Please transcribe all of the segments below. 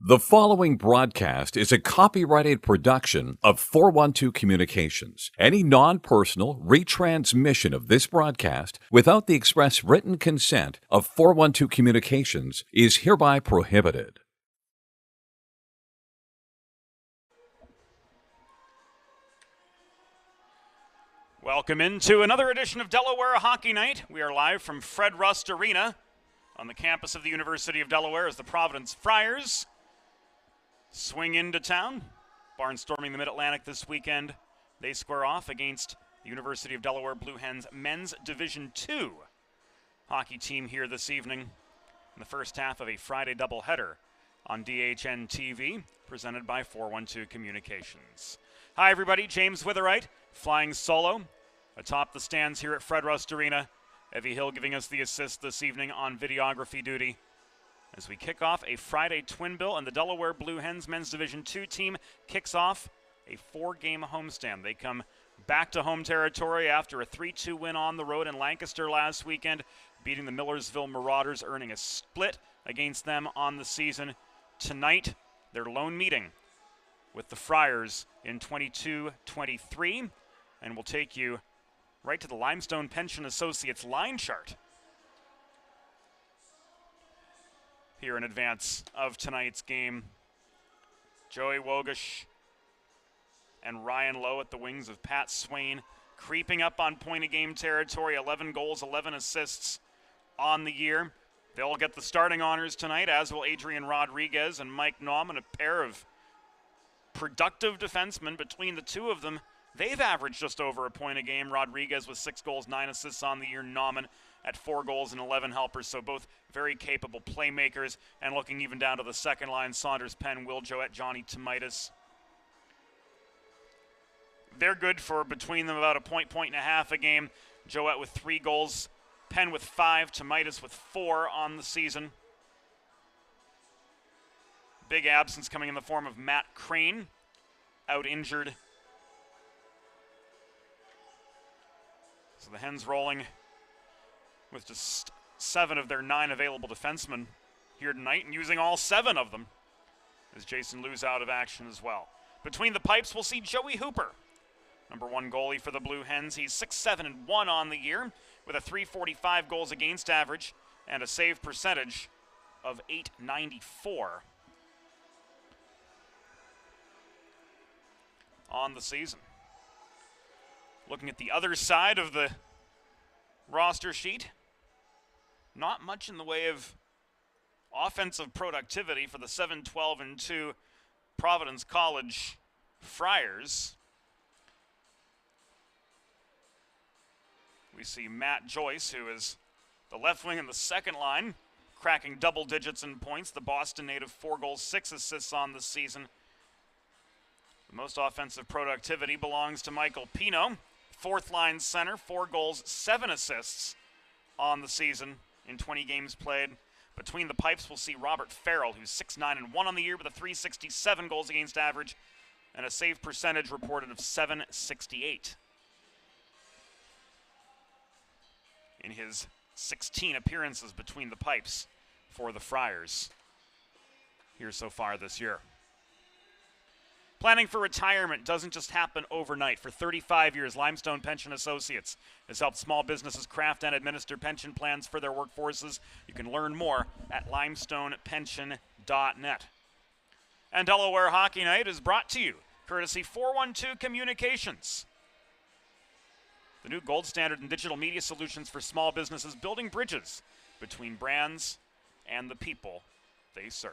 The following broadcast is a copyrighted production of 412 Communications. Any non-personal retransmission of this broadcast without the express written consent of 412 Communications is hereby prohibited. Welcome into another edition of Delaware Hockey Night. We are live from Fred Rust Arena on the campus of the University of Delaware as the Providence Friars swing into town, barnstorming the Mid-Atlantic this weekend. They square off against the University of Delaware Blue Hens Men's Division II hockey team here this evening in the first half of a Friday doubleheader on DHN TV, presented by 412 Communications. Hi everybody, James Witherite flying solo atop the stands here at Fred Rust Arena. Evie Hill giving us the assist this evening on videography duty as we kick off a Friday twin bill, and the Delaware Blue Hens Men's Division II team kicks off a 4-game homestand. They come back to home territory after a 3-2 win on the road in Lancaster last weekend, beating the Millersville Marauders, earning a split against them on the season. Tonight, their lone meeting with the Friars in 22-23, and we'll take you right to the Limestone Pension Associates line chart here in advance of tonight's game. Joey Wogish and Ryan Lowe at the wings of Pat Swain, creeping up on point-a-game territory. 11 goals, 11 assists on the year. They'll get the starting honors tonight, as will Adrian Rodriguez and Mike Nauman, a pair of productive defensemen. Between the two of them, they've averaged just over a point a game. Rodriguez with 6 goals, 9 assists on the year. Nauman at 4 goals and 11 helpers, so both very capable playmakers. And looking even down to the second line, Saunders, Penn, Will Joette, Johnny Tomaitis. They're good for between them about a point and a half a game. Joette with 3 goals, Penn with 5, Tomaitis with 4 on the season. Big absence coming in the form of Matt Crane, out injured. So the Hens rolling with just 7 of their 9 available defensemen here tonight, and using all 7 of them as Jason Lou's out of action as well. Between the pipes, we'll see Joey Hooper, number 1 goalie for the Blue Hens. He's 6-7-1 on the year with a .345 goals against average and a save percentage of .894 on the season. Looking at the other side of the roster sheet, not much in the way of offensive productivity for the 7-12-2 Providence College Friars. We see Matt Joyce, who is the left wing in the second line, cracking double digits in points. The Boston native, 4 goals, 6 assists on the season. The most offensive productivity belongs to Michael Pino, 4th line center, 4 goals, 7 assists on the season in 20 games played. Between the pipes, we'll see Robert Farrell, who's 6-9-1 on the year with a .367 goals against average and a save percentage reported of .768 in his 16 appearances between the pipes for the Friars here so far this year. Planning for retirement doesn't just happen overnight. For 35 years, Limestone Pension Associates has helped small businesses craft and administer pension plans for their workforces. You can learn more at limestonepension.net. And Delaware Hockey Night is brought to you courtesy 412 Communications, the new gold standard in digital media solutions for small businesses, building bridges between brands and the people they serve.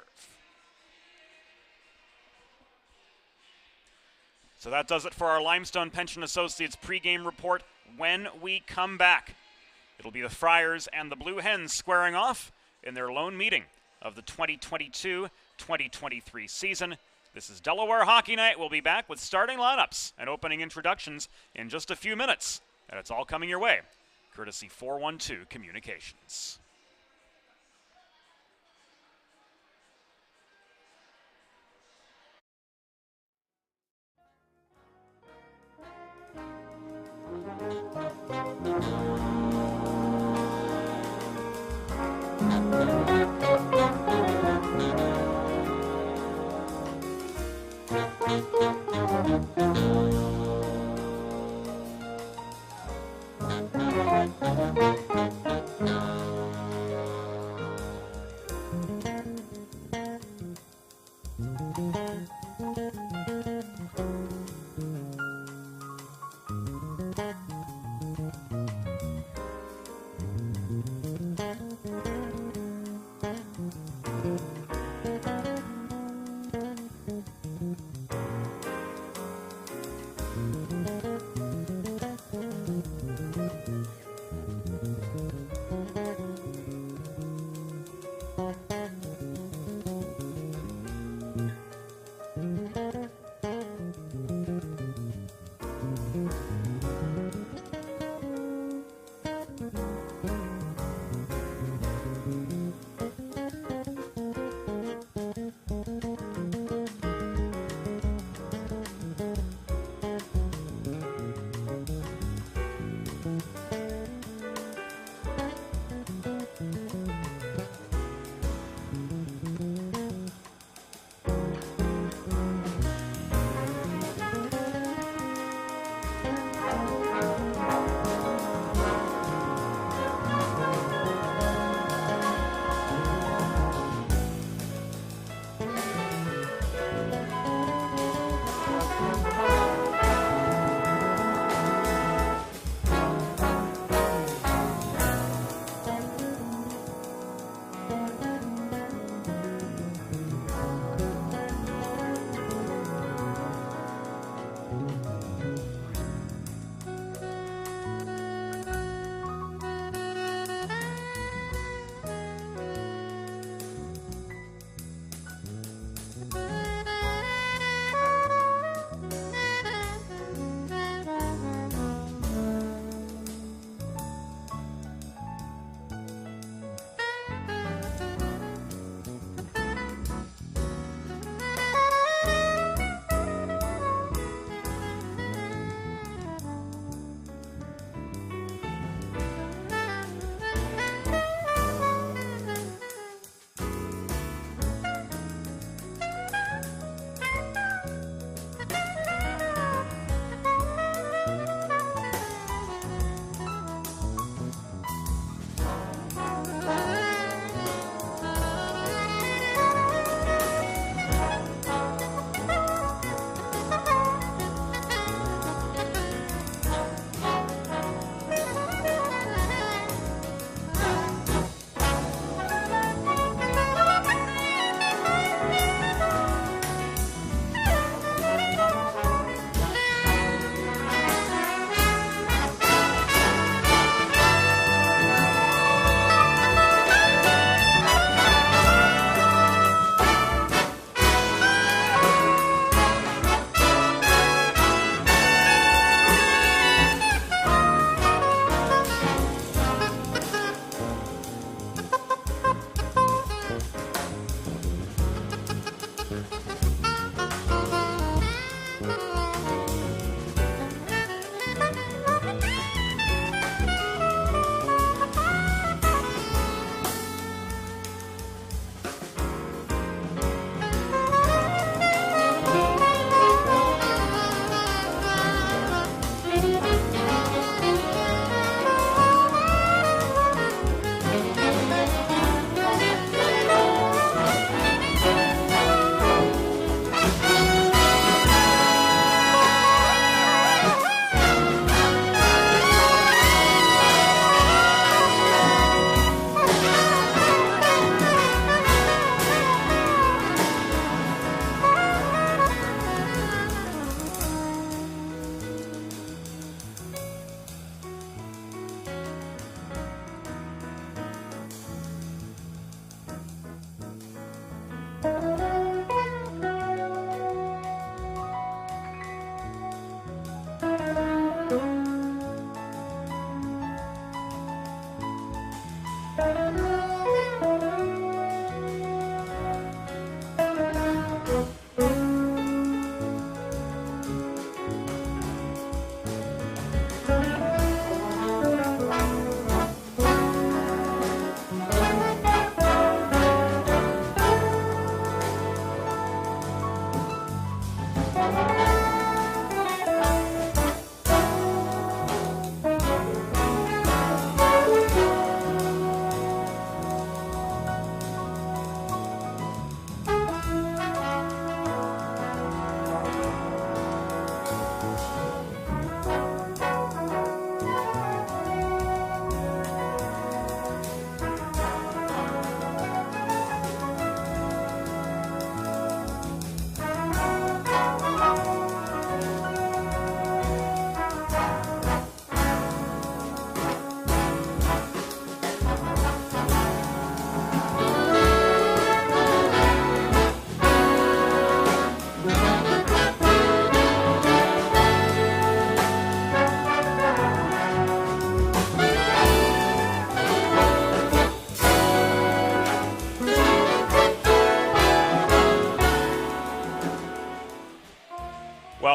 So that does it for our Limestone Pension Associates pregame report. When we come back, it'll be the Friars and the Blue Hens squaring off in their lone meeting of the 2022-2023 season. This is Delaware Hockey Night. We'll be back with starting lineups and opening introductions in just a few minutes. And it's all coming your way, courtesy 412 Communications.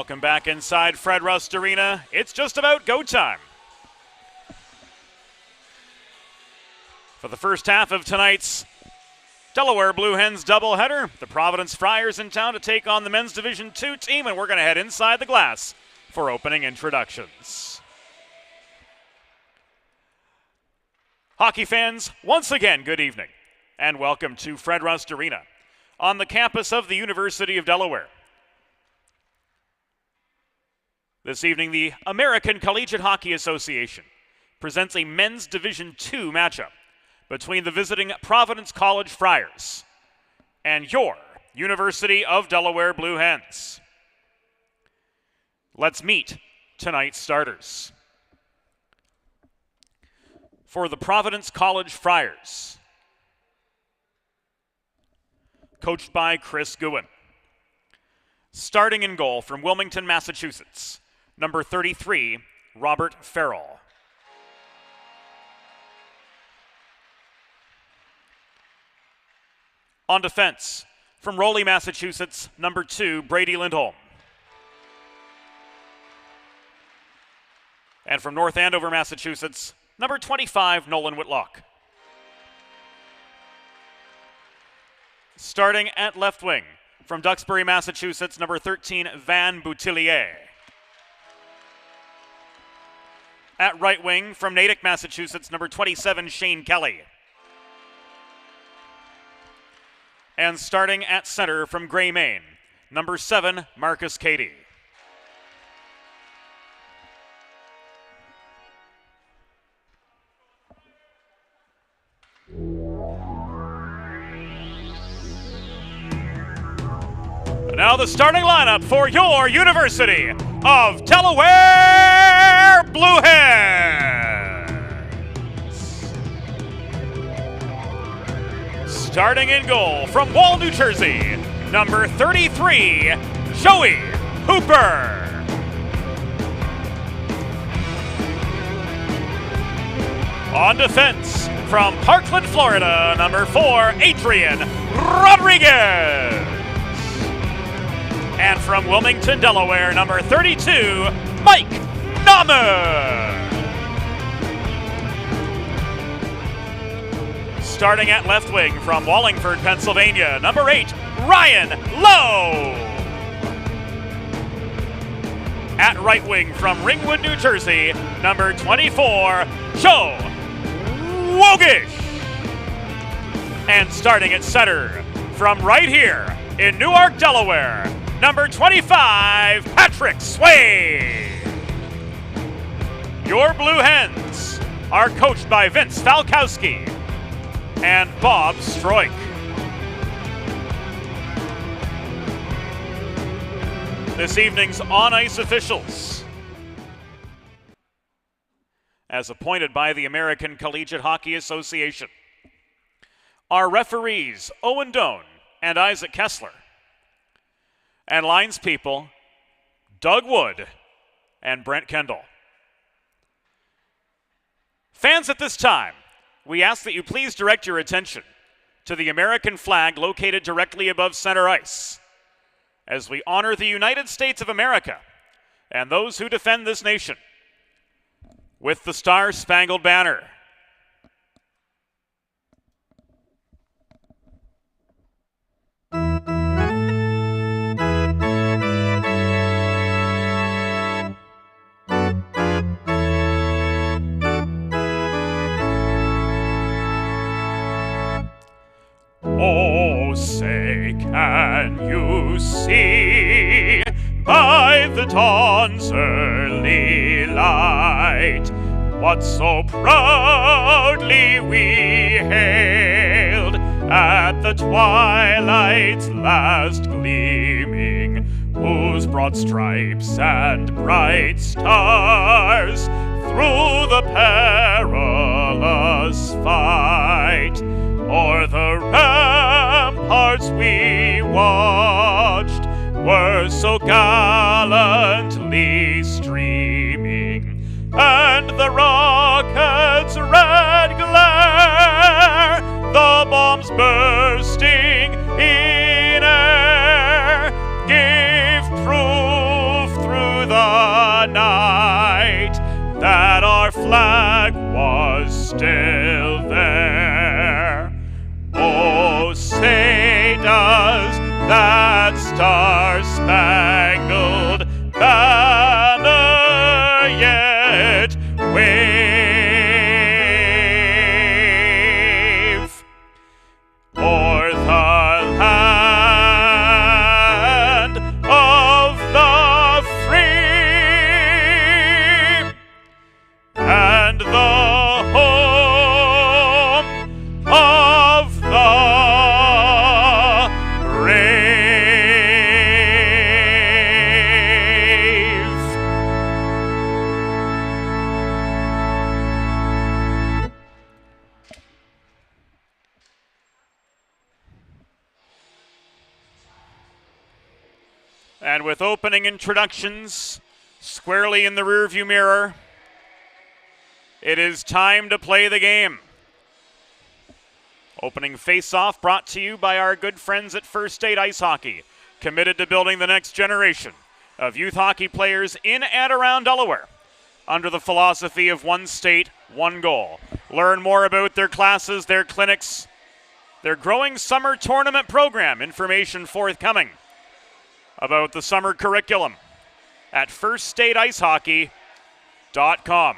Welcome back inside Fred Rust Arena. It's just about go time. For the first half of tonight's Delaware Blue Hens doubleheader, the Providence Friars in town to take on the men's Division II team, and we're going to head inside the glass for opening introductions. Hockey fans, once again, good evening, and welcome to Fred Rust Arena on the campus of the University of Delaware. This evening, the American Collegiate Hockey Association presents a men's Division II matchup between the visiting Providence College Friars and your University of Delaware Blue Hens. Let's meet tonight's starters. For the Providence College Friars, coached by Chris Guin. Starting in goal from Wilmington, Massachusetts, number 33, Robert Farrell. On defense, from Rowley, Massachusetts, number 2, Brady Lindholm. And from North Andover, Massachusetts, number 25, Nolan Whitlock. Starting at left wing, from Duxbury, Massachusetts, number 13, Van Boutillier. At right wing, from Natick, Massachusetts, number 27, Shane Kelly. And starting at center from Gray, Maine, number 7, Marcus Cady. Now the starting lineup for your University of Delaware Blue Hens. Starting in goal from Wall, New Jersey, number 33, Joey Hooper. On defense from Parkland, Florida, number 4, Adrian Rodriguez. And from Wilmington, Delaware, number 32, Mike Nahmer. Starting at left wing from Wallingford, Pennsylvania, number 8, Ryan Lowe. At right wing from Ringwood, New Jersey, number 24, Joe Wogish. And starting at center from right here in Newark, Delaware, number 25, Patrick Sway. Your Blue Hens are coached by Vince Falkowski and Bob Stroik. This evening's on-ice officials, as appointed by the American Collegiate Hockey Association, are referees Owen Doan and Isaac Kessler, and linespeople Doug Wood and Brent Kendall. Fans, at this time, we ask that you please direct your attention to the American flag located directly above center ice as we honor the United States of America and those who defend this nation with the Star-Spangled Banner. Oh, say, can you see by the dawn's early light what so proudly we hailed at the twilight's last gleaming, whose broad stripes and bright stars through the perilous fight o'er the ramparts we watched were so gallantly streaming, and the rocket's red glare, the bombs bursting in air, gave proof the night that our flag was still there. Oh, say does that star-spangled banner yet wave o'er the land of the free and the home of the brave. And with opening introductions squarely in the rearview mirror, it is time to play the game. Opening face-off brought to you by our good friends at First State Ice Hockey, committed to building the next generation of youth hockey players in and around Delaware, under the philosophy of one state, one goal. Learn more about their classes, their clinics, their growing summer tournament program. Information forthcoming about the summer curriculum at firststateicehockey.com.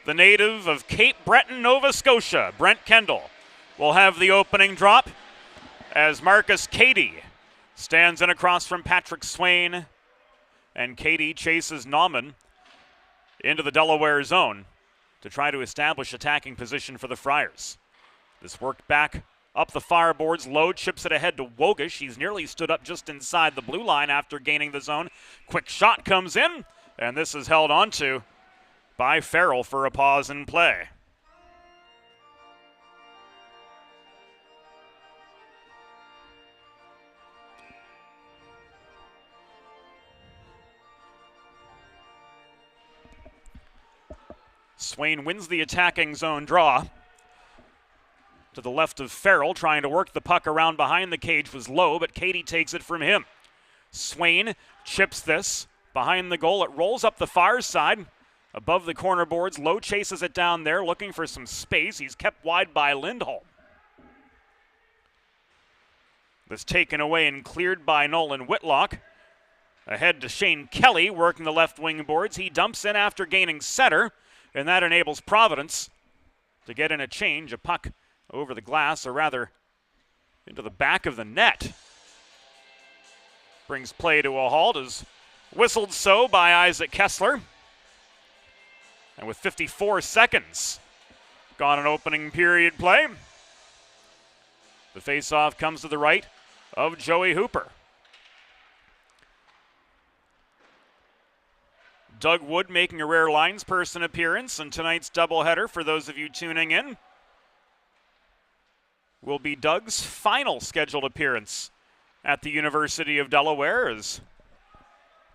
The native of Cape Breton, Nova Scotia, Brent Kendall, will have the opening drop as Marcus Cady stands in across from Patrick Swain, and Cady chases Nauman into the Delaware zone to try to establish attacking position for the Friars. This worked back up the far boards. Lowe chips it ahead to Wogish. He's nearly stood up just inside the blue line after gaining the zone. Quick shot comes in, and this is held onto by Farrell for a pause in play. Swain wins the attacking zone draw. To the left of Farrell, trying to work the puck around behind the cage was Lowe, but Cady takes it from him. Swain chips this behind the goal. It rolls up the far side. Above the corner boards, Lowe chases it down there, looking for some space. He's kept wide by Lindholm. This taken away and cleared by Nolan Whitlock. Ahead to Shane Kelly, working the left wing boards. He dumps in after gaining center, and that enables Providence to get in a change, a puck over the glass, or rather into the back of the net. Brings play to a halt, as whistled so by Isaac Kessler. And with 54 seconds gone in opening period play, the faceoff comes to the right of Joey Hooper. Doug Wood making a rare linesperson appearance in tonight's doubleheader. For those of you tuning in, will be Doug's final scheduled appearance at the University of Delaware as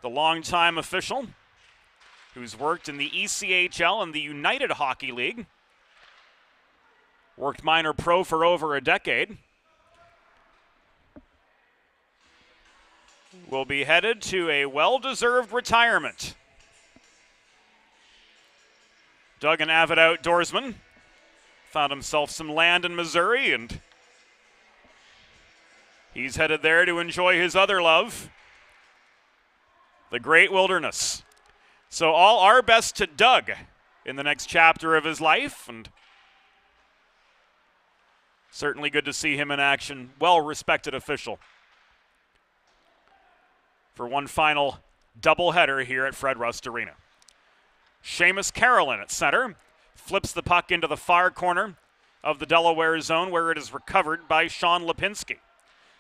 the longtime official who's worked in the ECHL and the United Hockey League. Worked minor pro for over a decade. Will be headed to a well-deserved retirement. Doug, an avid outdoorsman, found himself some land in Missouri, and he's headed there to enjoy his other love, the great wilderness. So all our best to Doug in the next chapter of his life, and certainly good to see him in action. Well-respected official for one final doubleheader here at Fred Rust Arena. Seamus Carolyn at center flips the puck into the far corner of the Delaware zone, where it is recovered by Sean Lipinski.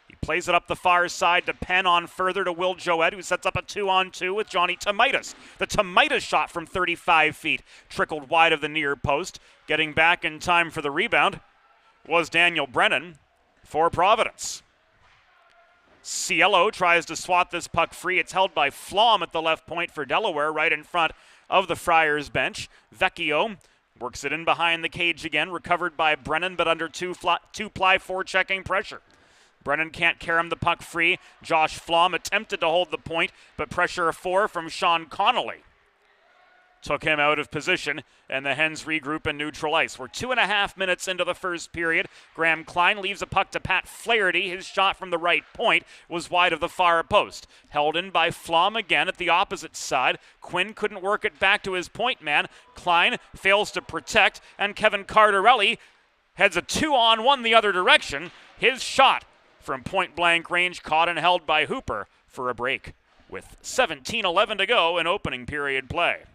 He plays it up the far side to Penn, on further to Will Joette, who sets up a 2-on-2 with Johnny Tomaitis. The Tomaitis shot from 35 feet trickled wide of the near post. Getting back in time for the rebound was Daniel Brennan for Providence. Cielo tries to swat this puck free. It's held by Flom at the left point for Delaware, right in front of the Friars bench. Vecchio works it in behind the cage again, recovered by Brennan, but under two-ply forechecking pressure. Brennan can't carry the puck free. Josh Flom attempted to hold the point, but pressure of 4 from Sean Connolly took him out of position, and the Hens regroup in neutral ice. We're 2.5 minutes into the first period. Graham Klein leaves a puck to Pat Flaherty. His shot from the right point was wide of the far post. Held in by Flom again at the opposite side. Quinn couldn't work it back to his point man. Klein fails to protect, and Kevin Cardarelli heads a 2-on-1 the other direction. His shot from point-blank range caught and held by Hooper for a break with 17:11 to go in opening period play.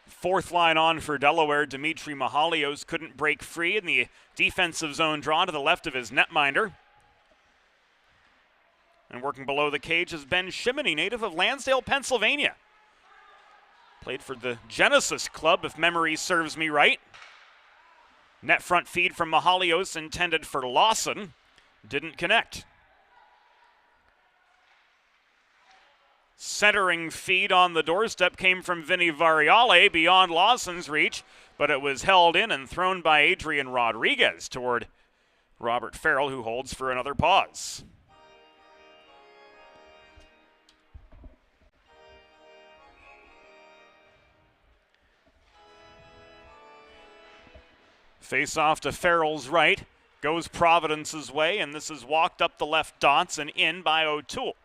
Fourth line on for Delaware, Dimitri Mahalios couldn't break free in the defensive zone draw to the left of his netminder. And working below the cage is Ben Shimony, native of Lansdale, Pennsylvania. Played for the Genesis Club, if memory serves me right. Net front feed from Mahalios intended for Lawson. Didn't connect. Centering feed on the doorstep came from Vinny Variale beyond Lawson's reach, but it was held in and thrown by Adrian Rodriguez toward Robert Farrell, who holds for another pause. Face off to Farrell's right, goes Providence's way, and this is walked up the left dots and in by O'Toole.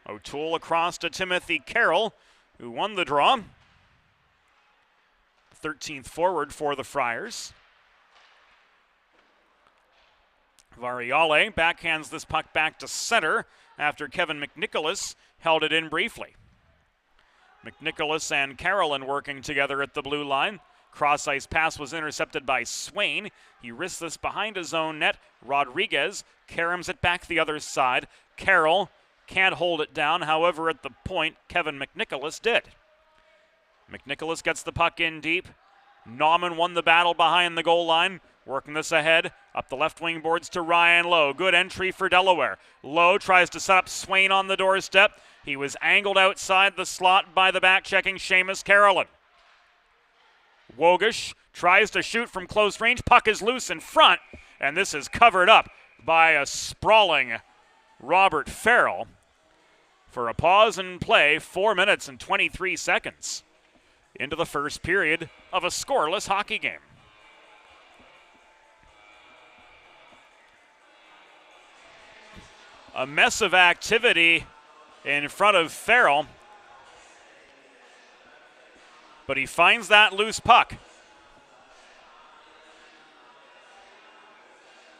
O'Toole across to Timothy Carroll, who won the draw. 13th forward for the Friars. Variale backhands this puck back to center after Kevin McNicholas held it in briefly. McNicholas and Carolyn working together at the blue line. Cross-ice pass was intercepted by Swain. He risks this behind his own net. Rodriguez caroms it back the other side. Carroll can't hold it down. However, at the point, Kevin McNicholas did. McNicholas gets the puck in deep. Nauman won the battle behind the goal line. Working this ahead. Up the left wing boards to Ryan Lowe. Good entry for Delaware. Lowe tries to set up Swain on the doorstep. He was angled outside the slot by the back-checking Seamus Carolyn. Wogish tries to shoot from close range. Puck is loose in front, and this is covered up by a sprawling Robert Farrell for a pause in play, 4 minutes and 23 seconds into the first period of a scoreless hockey game. A mess of activity in front of Farrell, but he finds that loose puck.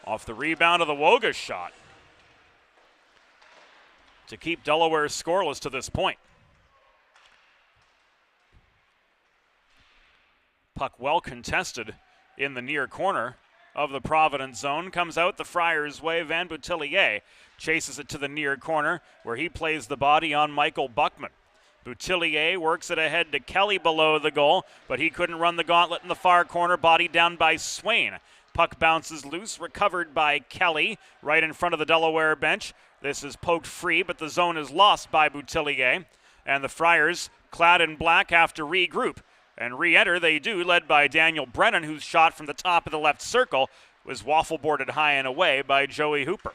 Off the rebound of the Woga shot to keep Delaware scoreless to this point. Puck well contested in the near corner of the Providence zone. Comes out the Friars' way. Van Boutillier chases it to the near corner where he plays the body on Michael Buckman. Boutillier works it ahead to Kelly below the goal, but he couldn't run the gauntlet in the far corner, bodied down by Swain. Puck bounces loose, recovered by Kelly right in front of the Delaware bench. This is poked free, but the zone is lost by Boutillier. And the Friars, clad in black, have to regroup. And re-enter they do, led by Daniel Brennan, whose shot from the top of the left circle was waffle-boarded high and away by Joey Hooper.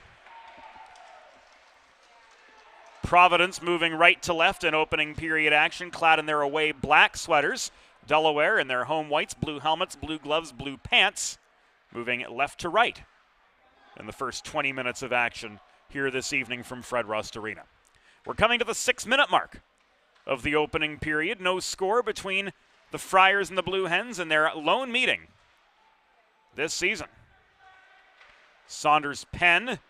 Providence moving right to left in opening period action, clad in their away black sweaters. Delaware in their home whites, blue helmets, blue gloves, blue pants, moving left to right in the first 20 minutes of action here this evening from Fred Rust Arena. We're coming to the 6-minute mark of the opening period. No score between the Friars and the Blue Hens in their lone meeting this season. Saunders Penn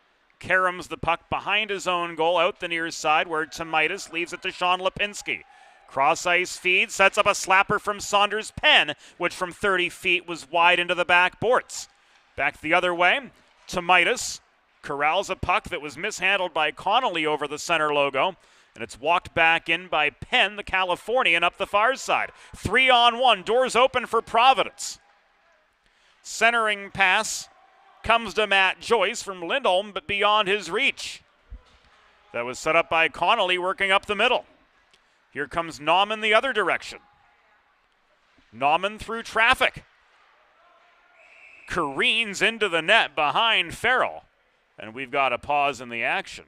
caroms the puck behind his own goal out the near side where Tomaitis leaves it to Sean Lipinski. Cross-ice feed, sets up a slapper from Saunders Penn, which from 30 feet was wide into the back boards. Back the other way, Tomaitis corrals a puck that was mishandled by Connolly over the center logo, and it's walked back in by Penn, the Californian, up the far side. 3-on-1, doors open for Providence. Centering pass comes to Matt Joyce from Lindholm, but beyond his reach. That was set up by Connolly working up the middle. Here comes Nauman the other direction. Nauman through traffic. Careens into the net behind Farrell. And we've got a pause in the action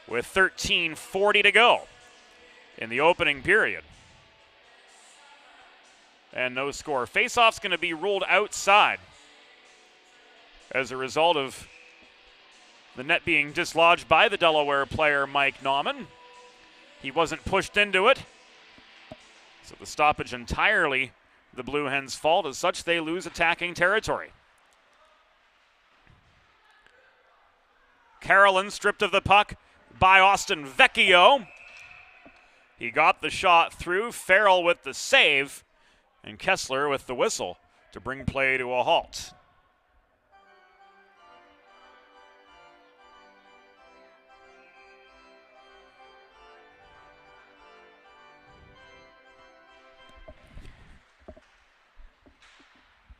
with 13:40 to go in the opening period. And no score. Faceoff's going to be ruled outside as a result of the net being dislodged by the Delaware player Mike Nauman. He wasn't pushed into it. So the stoppage entirely the Blue Hens' fault. As such, they lose attacking territory. Carolyn stripped of the puck by Austin Vecchio. He got the shot through. Farrell with the save. And Kessler with the whistle to bring play to a halt.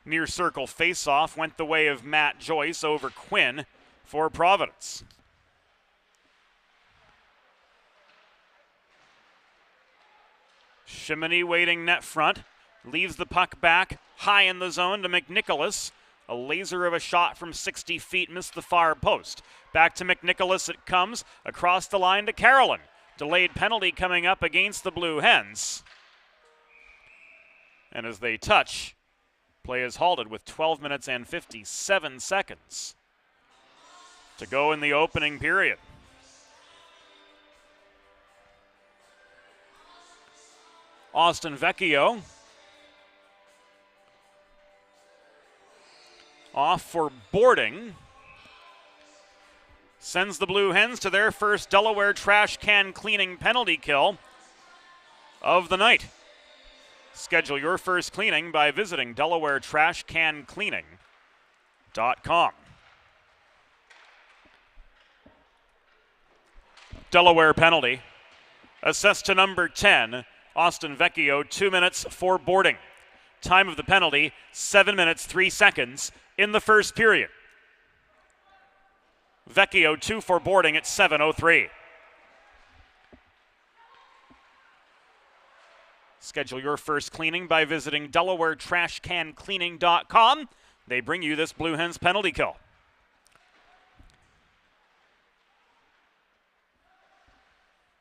Near circle faceoff went the way of Matt Joyce over Quinn for Providence. Shimony waiting net front. Leaves the puck back high in the zone to McNicholas. A laser of a shot from 60 feet missed the far post. Back to McNicholas it comes. Across the line to Carolyn. Delayed penalty coming up against the Blue Hens. And as they touch, play is halted with 12 minutes and 57 seconds to go in the opening period. Austin Vecchio off for boarding. Sends the Blue Hens to their first Delaware trash can cleaning penalty kill of the night. Schedule your first cleaning by visiting DelawareTrashCanCleaning.com. Delaware penalty. Assessed to number 10, Austin Vecchio, 2 minutes for boarding. Time of the penalty, 7 minutes, 3 seconds in the first period. Vecchio 2 for boarding at 7:03. Schedule your first cleaning by visiting DelawareTrashCanCleaning.com. They bring you this Blue Hens penalty kill.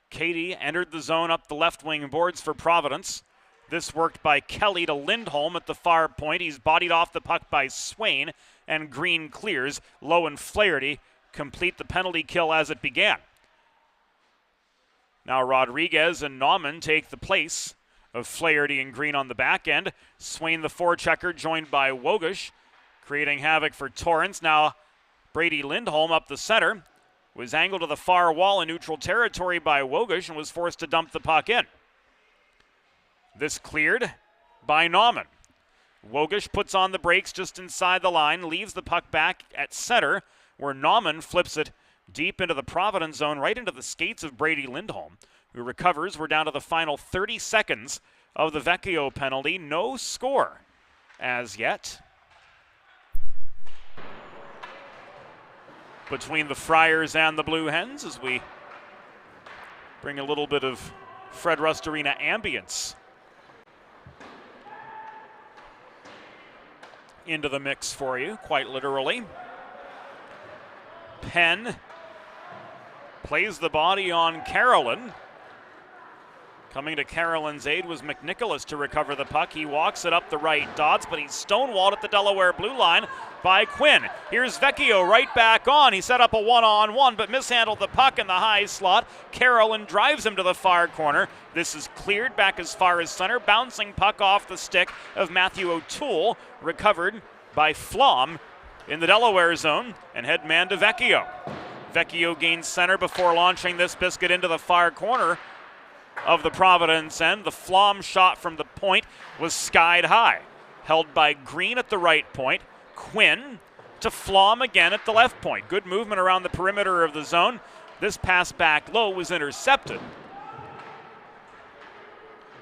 Katie entered the zone up the left wing boards for Providence. This worked by Kelly to Lindholm at the far point. He's bodied off the puck by Swain, and Green clears. Lowe and Flaherty complete the penalty kill as it began. Now Rodriguez and Nauman take the place of Flaherty and Green on the back end. Swain the forechecker joined by Wogish, creating havoc for Torrance. Now Brady Lindholm up the center. Was angled to the far wall in neutral territory by Wogish and was forced to dump the puck in. This cleared by Nauman. Wogish puts on the brakes just inside the line, leaves the puck back at center, where Nauman flips it deep into the Providence zone, right into the skates of Brady Lindholm, who recovers. We're down to the final 30 seconds of the Vecchio penalty. No score as yet between the Friars and the Blue Hens as we bring a little bit of Fred Rust Arena ambience into the mix for you, quite literally. Penn plays the body on Carolyn. Coming to Carolyn's aid was McNicholas to recover the puck. He walks it up the right dots, but he's stonewalled at the Delaware blue line by Quinn. Here's Vecchio right back on. He set up a one-on-one, but mishandled the puck in the high slot. Carolyn drives him to the far corner. This is cleared back as far as center. Bouncing puck off the stick of Matthew O'Toole. Recovered by Flom in the Delaware zone, and head man to Vecchio. Vecchio gains center before launching this biscuit into the far corner of the Providence end. The Flom shot from the point was skied high. Held by Green at the right point. Quinn to Flom again at the left point. Good movement around the perimeter of the zone. This pass back low was intercepted.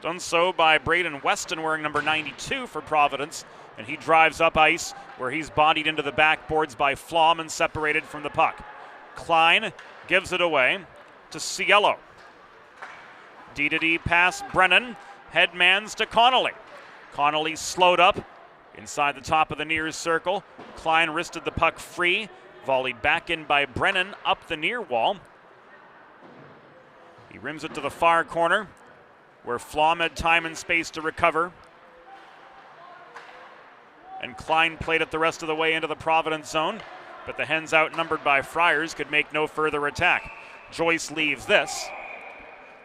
Done so by Braden Weston, wearing number 92 for Providence. And he drives up ice where he's bodied into the backboards by Flom and separated from the puck. Klein gives it away. to Cielo. D-to-D pass Brennan. Headmans to Connolly. Connolly slowed up inside the top of the near circle. Klein wristed the puck free. Volleyed back in by Brennan up the near wall. He rims it to the far corner where Flom had time and space to recover. And Klein played it the rest of the way into the Providence zone, but the Hens, outnumbered by Friars, could make no further attack. Joyce leaves this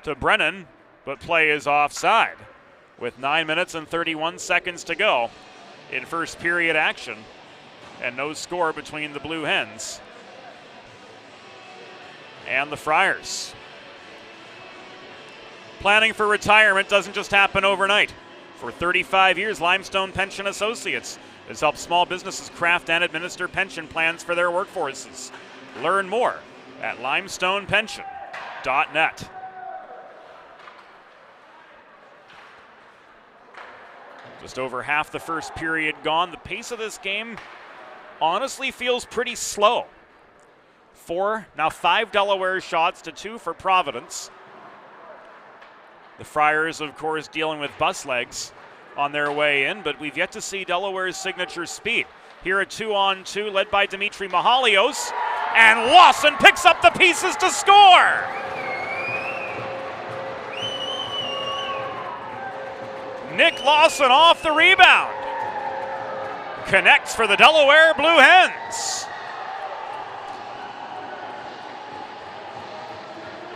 to Brennan, but play is offside with 9 minutes and 31 seconds to go in first period action, and no score between the Blue Hens and the Friars. Planning for retirement doesn't just happen overnight. For 35 years, Limestone Pension Associates has helped small businesses craft and administer pension plans for their workforces. Learn more at limestonepension.net. Just over half the first period gone. The pace of this game honestly feels pretty slow. 5 Delaware shots to 2 for Providence. The Friars, of course, dealing with bus legs on their way in, but we've yet to see Delaware's signature speed. Here a 2-on-2 led by Dimitri Mahalios, and Lawson picks up the pieces to score! Nick Lawson off the rebound. Connects for the Delaware Blue Hens.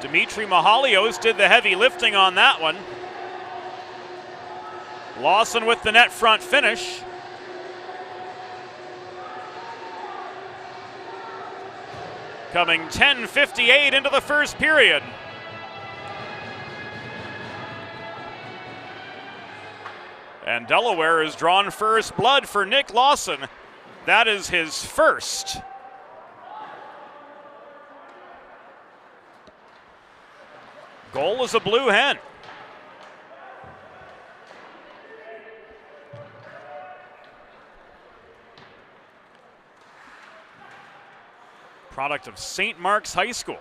Dimitri Mahalios did the heavy lifting on that one. Lawson with the net front finish. Coming 10:58 into the first period. And Delaware has drawn first blood for Nick Lawson. That is his first. Goal is a Blue Hen. Product of St. Mark's High School.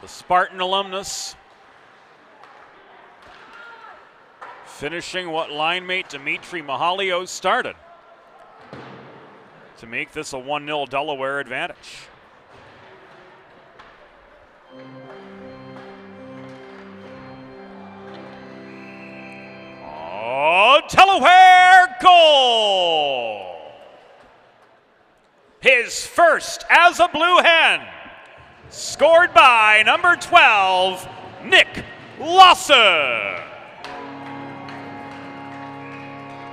The Spartan alumnus finishing what line mate Dimitri Mahalios started to make this a 1-0 Delaware advantage. Oh, Delaware goal! His first as a Blue Hen, scored by number 12, Nick Lawson.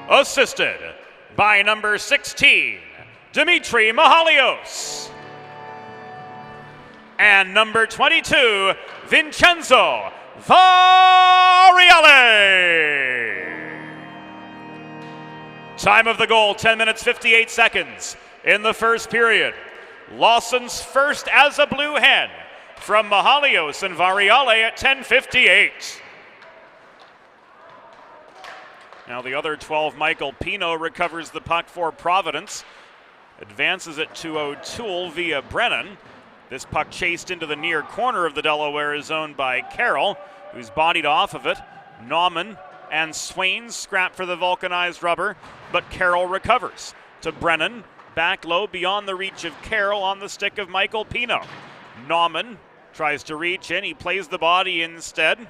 Assisted by number 16, Dimitri Mahalios. And number 22, Vincenzo Variale. Time of the goal, 10 minutes, 58 seconds in the first period. Lawson's first as a Blue Hen from Mahalios and Variale at 10:58. Now the other 12, Michael Pino, recovers the puck for Providence. Advances it to O'Toole via Brennan. This puck chased into the near corner of the Delaware zone by Carroll, who's bodied off of it. Nauman and Swain scrap for the vulcanized rubber, but Carroll recovers to Brennan. Back low beyond the reach of Carroll on the stick of Michael Pino. Nauman tries to reach in. He plays the body instead.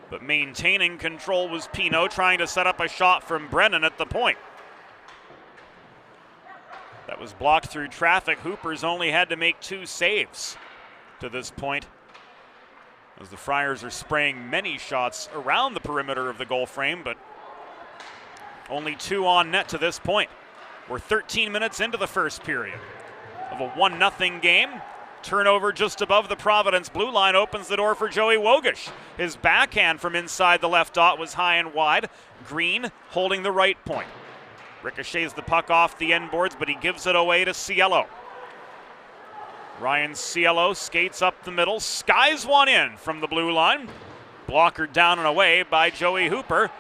But maintaining control was Pino, trying to set up a shot from Brennan at the point. That was blocked through traffic. Hooper's only had to make 2 saves to this point, as the Friars are spraying many shots around the perimeter of the goal frame, but only 2 on net to this point. We're 13 minutes into the first period of a 1-0 game. Turnover just above the Providence blue line opens the door for Joey Wogish. His backhand from inside the left dot was high and wide. Green holding the right point. Ricochets the puck off the end boards, but he gives it away to Cielo. Ryan Cielo skates up the middle, skies one in from the blue line. Blocker down and away by Joey Hooper.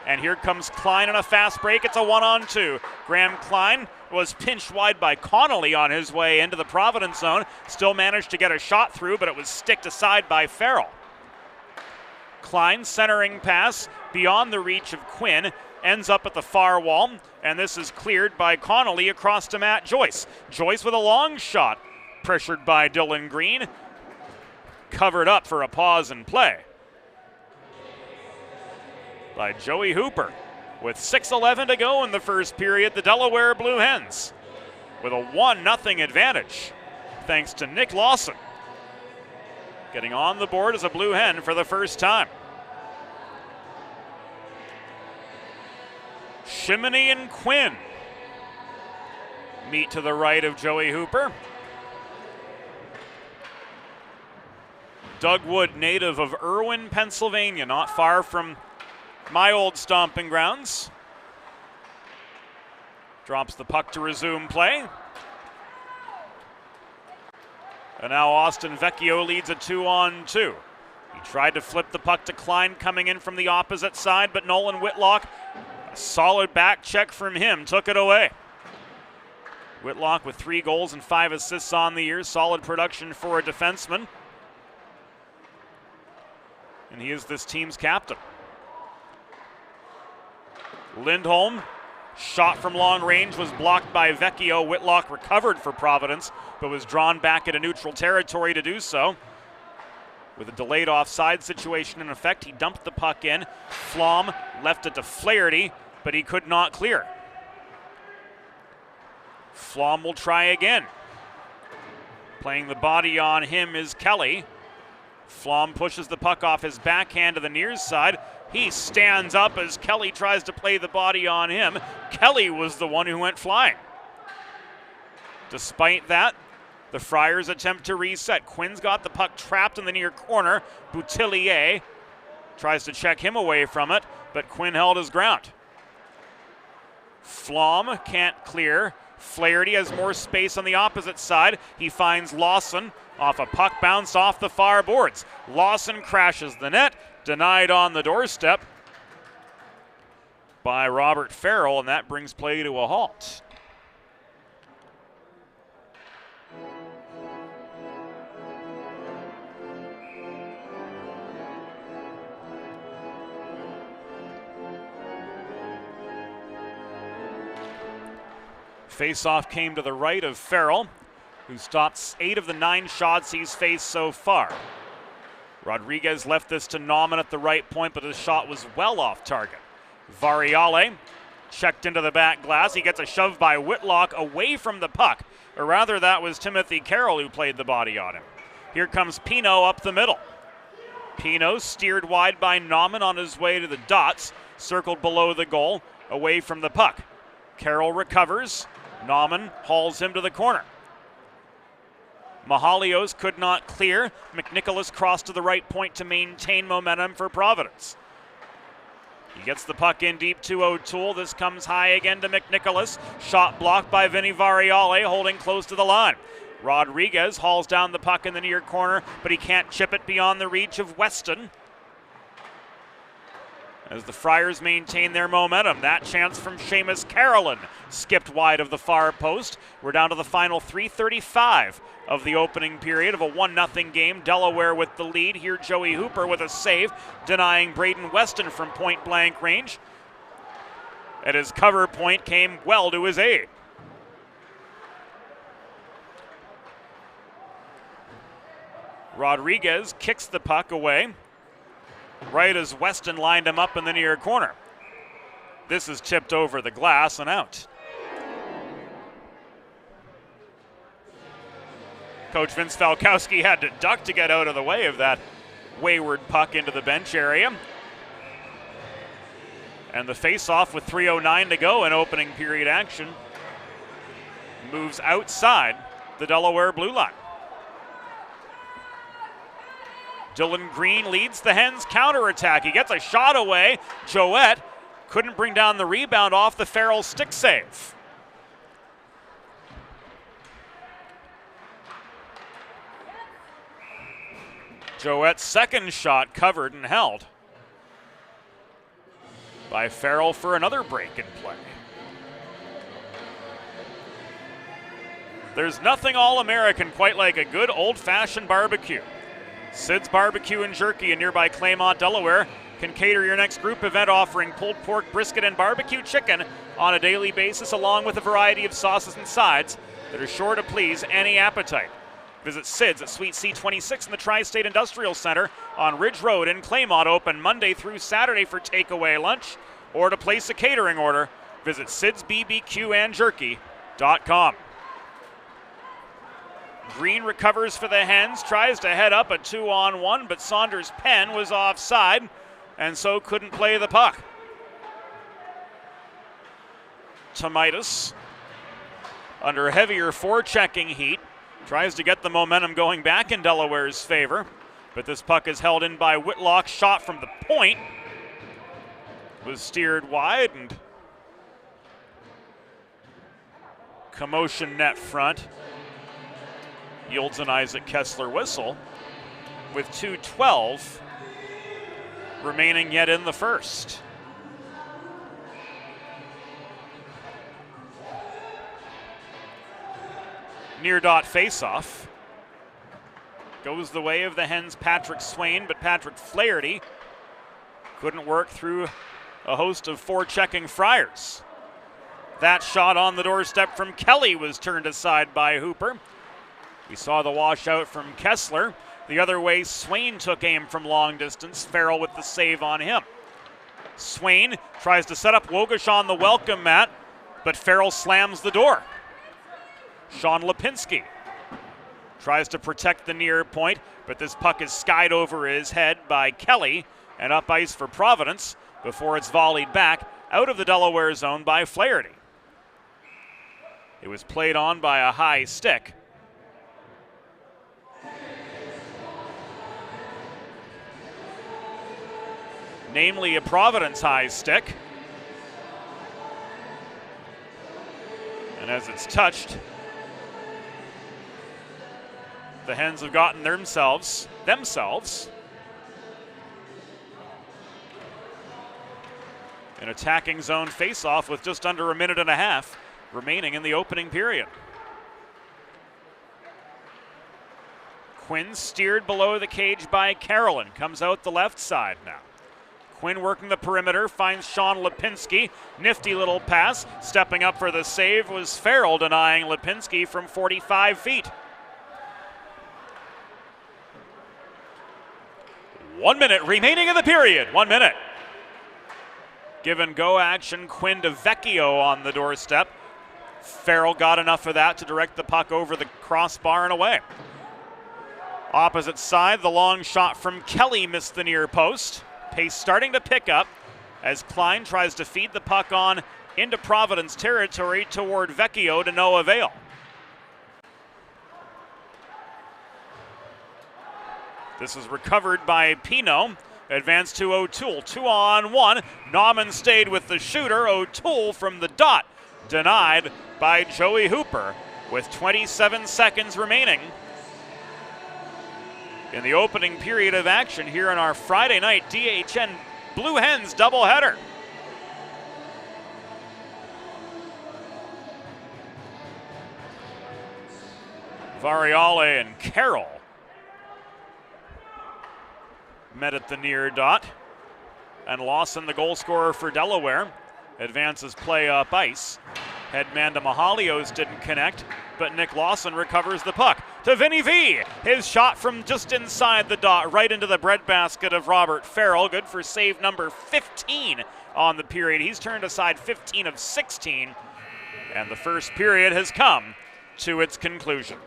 And here comes Klein on a fast break. It's a 1-on-2. Graham Klein was pinched wide by Connolly on his way into the Providence zone. Still managed to get a shot through, but it was sticked aside by Farrell. Klein centering pass beyond the reach of Quinn. Ends up at the far wall, and this is cleared by Connolly across to Matt Joyce. Joyce with a long shot, pressured by Dylan Green. Covered up for a pause in play by Joey Hooper. With 6:11 to go in the first period, the Delaware Blue Hens with a 1-0 advantage, thanks to Nick Lawson getting on the board as a Blue Hen for the first time. Shimony and Quinn meet to the right of Joey Hooper. Doug Wood, native of Irwin, Pennsylvania, not far from my old stomping grounds. Drops the puck to resume play. And now Austin Vecchio leads a 2-on-2. He tried to flip the puck to Klein coming in from the opposite side, but Nolan Whitlock, a solid back check from him, took it away. Whitlock with 3 goals and 5 assists on the year. Solid production for a defenseman. And he is this team's captain. Lindholm, shot from long range, was blocked by Vecchio. Whitlock recovered for Providence, but was drawn back into neutral territory to do so. With a delayed offside situation in effect, he dumped the puck in. Flom left it to Flaherty, but he could not clear. Flom will try again. Playing the body on him is Kelly. Flom pushes the puck off his backhand to the near side. He stands up as Kelly tries to play the body on him. Kelly was the one who went flying. Despite that, the Friars attempt to reset. Quinn's got the puck trapped in the near corner. Boutillier tries to check him away from it, but Quinn held his ground. Flom can't clear. Flaherty has more space on the opposite side. He finds Lawson off a puck bounce off the far boards. Lawson crashes the net, denied on the doorstep by Robert Farrell, and that brings play to a halt. Face-off came to the right of Farrell, who stopped 8 of the 9 shots he's faced so far. Rodriguez left this to Nauman at the right point, but his shot was well off target. Variale checked into the back glass. He gets a shove by Whitlock away from the puck, or rather that was Timothy Carroll who played the body on him. Here comes Pino up the middle. Pino steered wide by Nauman on his way to the dots, circled below the goal, away from the puck. Carroll recovers. Nauman hauls him to the corner. Mahalios could not clear. McNicholas crossed to the right point to maintain momentum for Providence. He gets the puck in deep to O'Toole. This comes high again to McNicholas. Shot blocked by Vinny Variale, holding close to the line. Rodriguez hauls down the puck in the near corner, but he can't chip it beyond the reach of Weston. As the Friars maintain their momentum, that chance from Seamus Carolyn skipped wide of the far post. We're down to the final 3:35 of the opening period of a 1-0 game. Delaware with the lead. Here Joey Hooper with a save, denying Braden Weston from point-blank range. And his cover point came well to his aid. Rodriguez kicks the puck away, right as Weston lined him up in the near corner. This is tipped over the glass and out. Coach Vince Falkowski had to duck to get out of the way of that wayward puck into the bench area. And the face-off with 3:09 to go in opening period action moves outside the Delaware blue line. Dylan Green leads the Hens counterattack. He gets a shot away. Joette couldn't bring down the rebound off the Farrell stick save. Joette's second shot covered and held. by Farrell for another break in play. There's nothing all-American quite like a good old-fashioned barbecue. Sid's Barbecue and Jerky in nearby Claymont, Delaware can cater your next group event, offering pulled pork, brisket, and barbecue chicken on a daily basis, along with a variety of sauces and sides that are sure to please any appetite. Visit Sid's at Suite C26 in the Tri-State Industrial Center on Ridge Road in Claymont, open Monday through Saturday for takeaway lunch, or to place a catering order, visit sidsbbqandjerky.com. Green recovers for the Hens, tries to head up a 2-on-1, but Saunders' pen was offside and so couldn't play the puck. Tomaitis, under heavier forechecking heat, tries to get the momentum going back in Delaware's favor, but this puck is held in by Whitlock. Shot from the point was steered wide, and commotion net front yields an Isaac Kessler whistle with 2:12 remaining yet in the first. Near dot faceoff goes the way of the Hens' Patrick Swain, but Patrick Flaherty couldn't work through a host of forechecking Friars. That shot on the doorstep from Kelly was turned aside by Hooper. We saw the washout from Kessler. The other way, Swain took aim from long distance. Farrell with the save on him. Swain tries to set up Wogish on the welcome mat, but Farrell slams the door. Sean Lipinski tries to protect the near point, but this puck is skied over his head by Kelly and up ice for Providence before it's volleyed back out of the Delaware zone by Flaherty. It was played on by a high stick. Namely a Providence high stick. And as it's touched, the Hens have gotten themselves an attacking zone faceoff with just under a minute and a half remaining in the opening period. Quinn steered below the cage by Carolyn, comes out the left side now. Quinn working the perimeter, finds Sean Lipinski. Nifty little pass. Stepping up for the save was Farrell, denying Lipinski from 45 feet. 1 minute remaining in the period. 1 minute. Give and go action. Quinn to Vecchio on the doorstep. Farrell got enough of that to direct the puck over the crossbar and away. Opposite side, the long shot from Kelly missed the near post. Pace starting to pick up as Klein tries to feed the puck on into Providence territory toward Vecchio to no avail. This is recovered by Pino. Advanced to O'Toole. 2-on-1. Nauman stayed with the shooter. O'Toole from the dot. Denied by Joey Hooper with 27 seconds remaining in the opening period of action here in our Friday night DHN Blue Hens doubleheader. Variale and Carroll met at the near dot. And Lawson, the goal scorer for Delaware, advances play up ice. Headman to Mahalios didn't connect, but Nick Lawson recovers the puck. To Vinny V. His shot from just inside the dot, right into the breadbasket of Robert Farrell. Good for save number 15 on the period. He's turned aside 15 of 16, and the first period has come to its conclusion.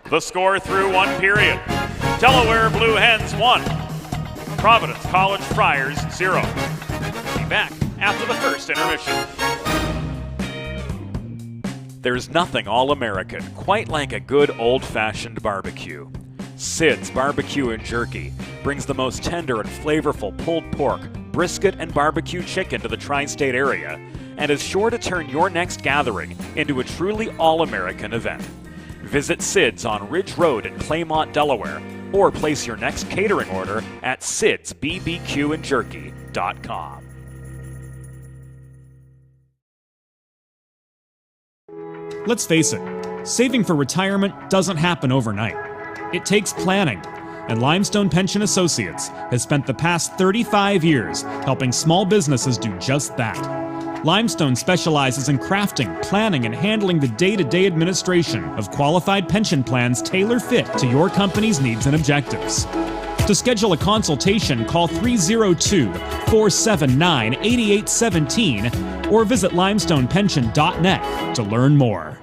The score through one period. Delaware Blue Hens 1. Providence College Friars 0. Be back after the first intermission. There's nothing all-American quite like a good old-fashioned barbecue. Sid's Barbecue and Jerky brings the most tender and flavorful pulled pork, brisket, and barbecue chicken to the tri-state area and is sure to turn your next gathering into a truly all-American event. Visit Sid's on Ridge Road in Claymont, Delaware, or place your next catering order at sidsbbqandjerky.com. Let's face it, saving for retirement doesn't happen overnight. It takes planning, and Limestone Pension Associates has spent the past 35 years helping small businesses do just that. Limestone specializes in crafting, planning, and handling the day-to-day administration of qualified pension plans tailor-fit to your company's needs and objectives. To schedule a consultation, call 302-479-8817 or visit limestonepension.net to learn more.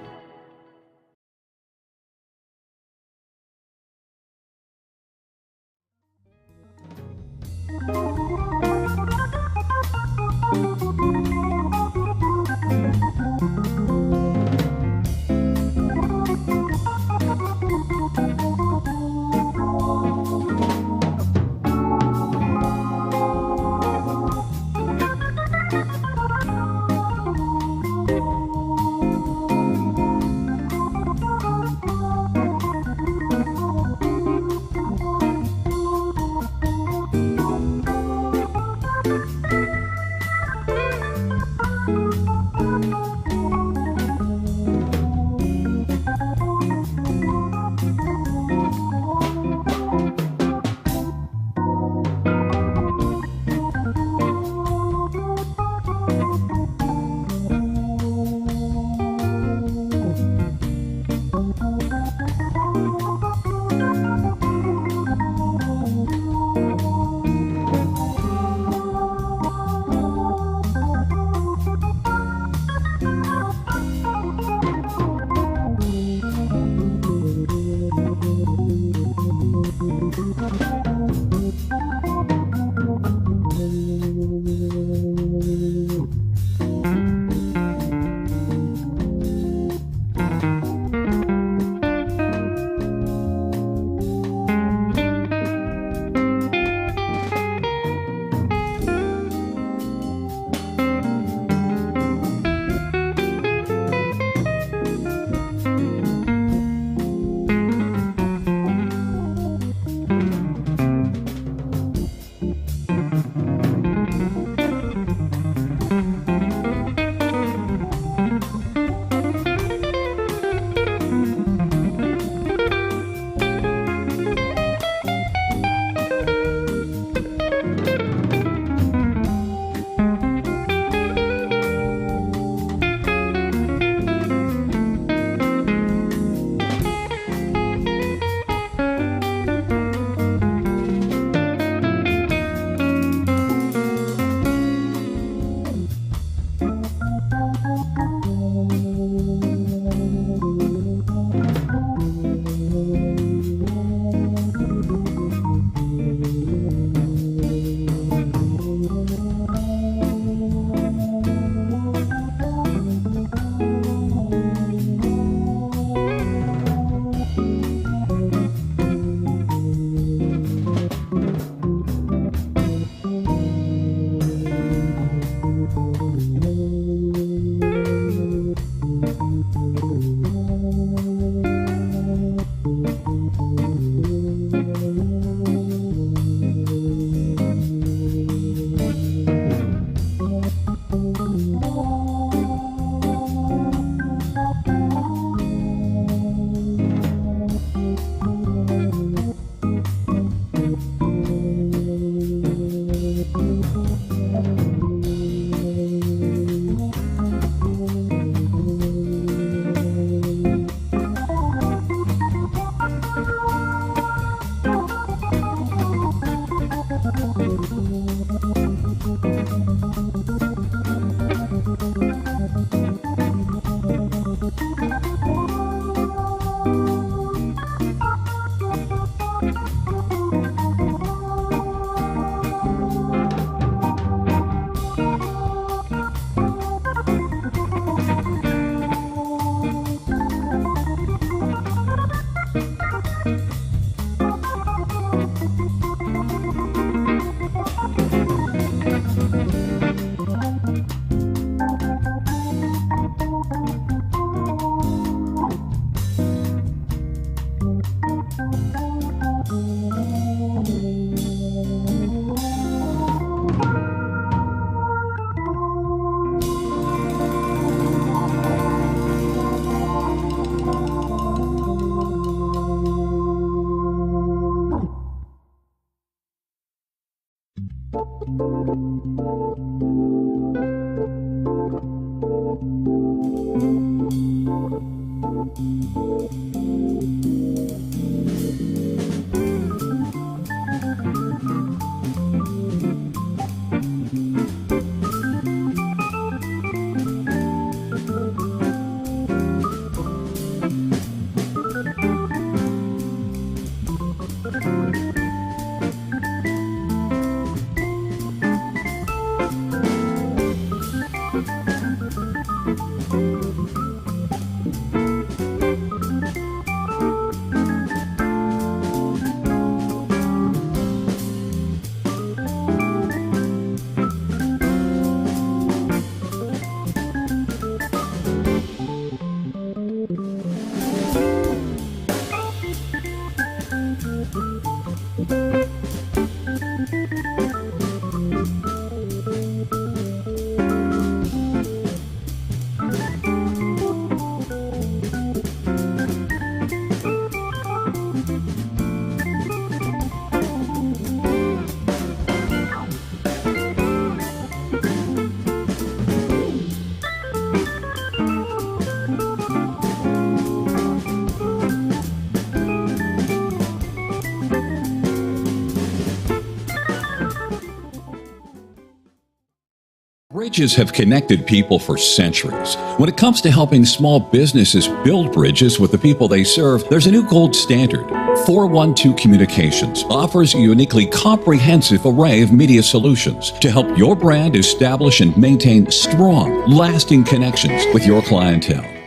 Bridges have connected people for centuries. When it comes to helping small businesses build bridges with the people they serve, there's a new gold standard. 412 Communications offers a uniquely comprehensive array of media solutions to help your brand establish and maintain strong, lasting connections with your clientele.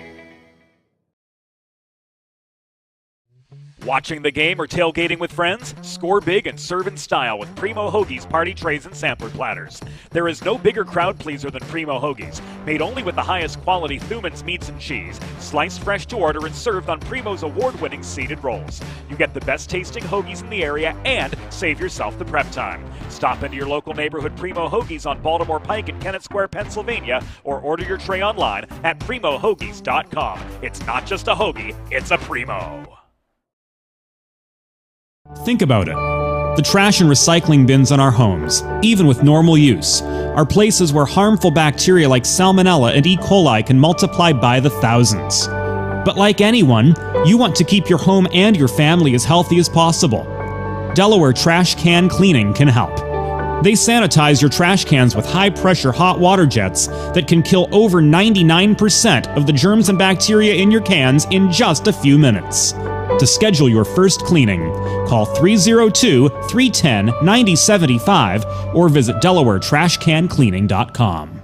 Watching the game or tailgating with friends? Score big and serve in style with Primo Hoagie's party trays and sampler platters. There is no bigger crowd pleaser than Primo Hoagie's, made only with the highest quality Thuman's meats and cheese, sliced fresh to order and served on Primo's award-winning seeded rolls. You get the best tasting hoagies in the area and save yourself the prep time. Stop into your local neighborhood Primo Hoagie's on Baltimore Pike in Kennett Square, Pennsylvania, or order your tray online at PrimoHoagies.com. It's not just a hoagie, it's a Primo. Think about it. The trash and recycling bins in our homes, even with normal use, are places where harmful bacteria like Salmonella and E. coli can multiply by the thousands. But like anyone, you want to keep your home and your family as healthy as possible. Delaware Trash Can Cleaning can help. They sanitize your trash cans with high-pressure hot water jets that can kill over 99% of the germs and bacteria in your cans in just a few minutes. To schedule your first cleaning, call 302-310-9075 or visit DelawareTrashCanCleaning.com.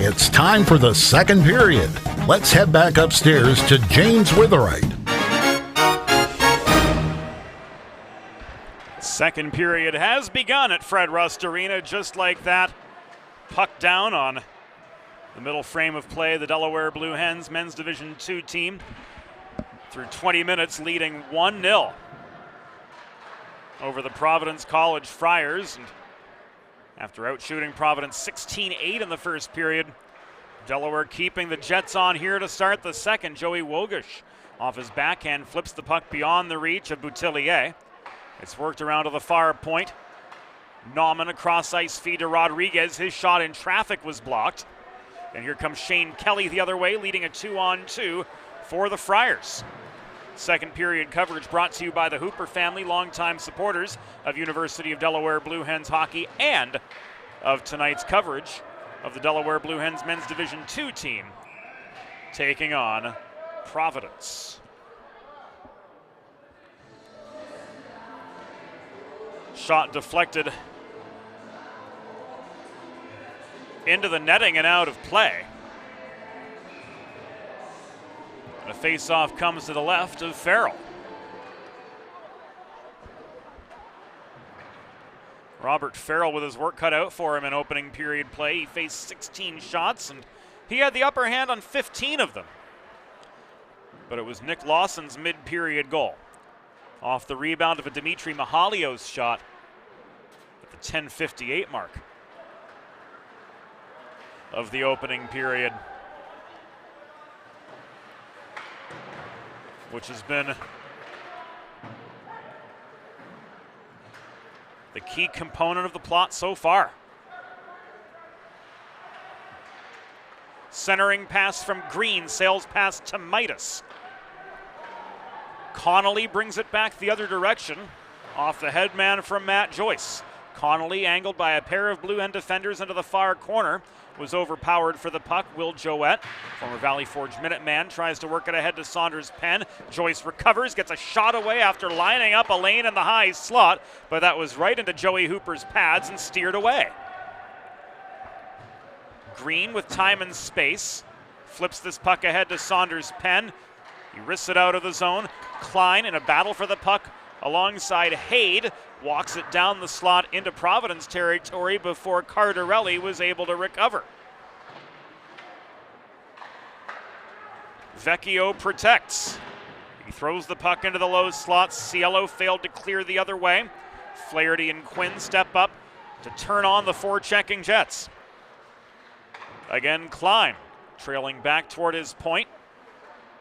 It's time for the second period. Let's head back upstairs to James Witherite. Second period has begun at Fred Rust Arena, just like that. Puck down on the middle frame of play. The Delaware Blue Hens men's Division II team through 20 minutes leading 1-0 over the Providence College Friars. And after outshooting Providence 16-8 in the first period, Delaware keeping the Jets on here to start the second. Joey Wogish off his backhand flips the puck beyond the reach of Boutillier. It's worked around to the far point. Nauman across ice feed to Rodriguez. His shot in traffic was blocked. And here comes Shane Kelly the other way, leading a 2-on-2 for the Friars. Second period coverage brought to you by the Hooper family, longtime supporters of University of Delaware Blue Hens hockey and of tonight's coverage of the Delaware Blue Hens men's Division II team taking on Providence. Shot deflected into the netting and out of play. And a face-off comes to the left of Farrell. Robert Farrell with his work cut out for him in opening period play. He faced 16 shots and he had the upper hand on 15 of them. But it was Nick Lawson's mid-period goal off the rebound of a Dimitri Mahalios shot at the 10:58 mark of the opening period, which has been the key component of the plot so far. Centering pass from Green, sails past to Midas. Connolly brings it back the other direction, off the headman from Matt Joyce. Connolly, angled by a pair of blue end defenders into the far corner, was overpowered for the puck. Will Joette, former Valley Forge Minuteman, tries to work it ahead to Saunders Penn. Joyce recovers, gets a shot away after lining up a lane in the high slot, but that was right into Joey Hooper's pads and steered away. Green with time and space, flips this puck ahead to Saunders Penn. He wrists it out of the zone. Klein in a battle for the puck alongside Haid, walks it down the slot into Providence territory before Cardarelli was able to recover. Vecchio protects. He throws the puck into the low slot. Cielo failed to clear the other way. Flaherty and Quinn step up to turn on the forechecking Jets. Again, Klein trailing back toward his point.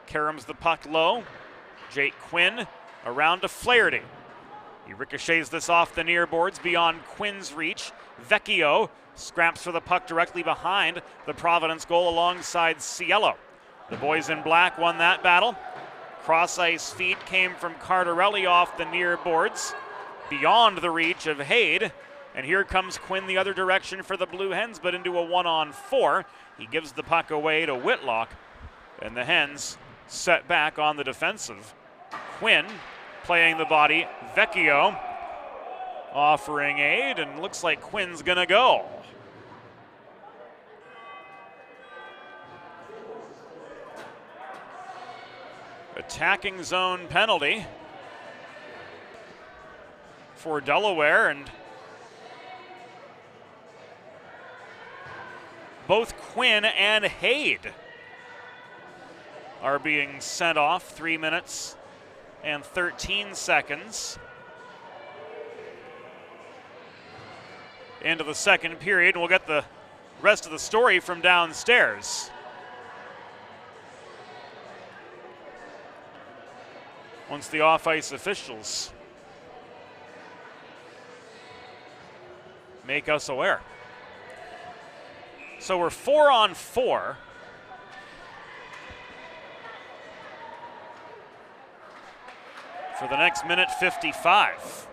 Karams the puck low. Jake Quinn around to Flaherty. He ricochets this off the near boards beyond Quinn's reach. Vecchio scraps for the puck directly behind the Providence goal alongside Cielo. The boys in black won that battle. Cross-ice feed came from Cardarelli off the near boards, beyond the reach of Haid. And here comes Quinn the other direction for the Blue Hens, but into a 1-on-4. He gives the puck away to Whitlock, and the Hens set back on the defensive. Quinn playing the body. Vecchio offering aid, and looks like Quinn's gonna go. Attacking zone penalty for Delaware, and both Quinn and Haid are being sent off. 3 minutes and 13 seconds into the second period. We'll get the rest of the story from downstairs once the off-ice officials make us aware. So we're 4-on-4. For the next minute 55.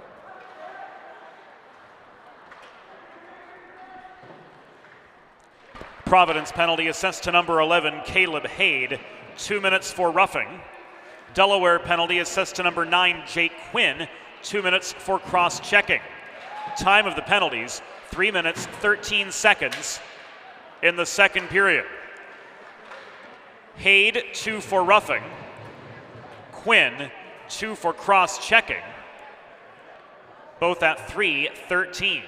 Providence penalty assessed to number 11, Caleb Haid, 2 minutes for roughing. Delaware penalty assessed to number 9, Jake Quinn, 2 minutes for cross-checking. Time of the penalties, 3 minutes, 13 seconds in the second period. Haid, 2 for roughing. Quinn, 2 for cross-checking, both at 3:13.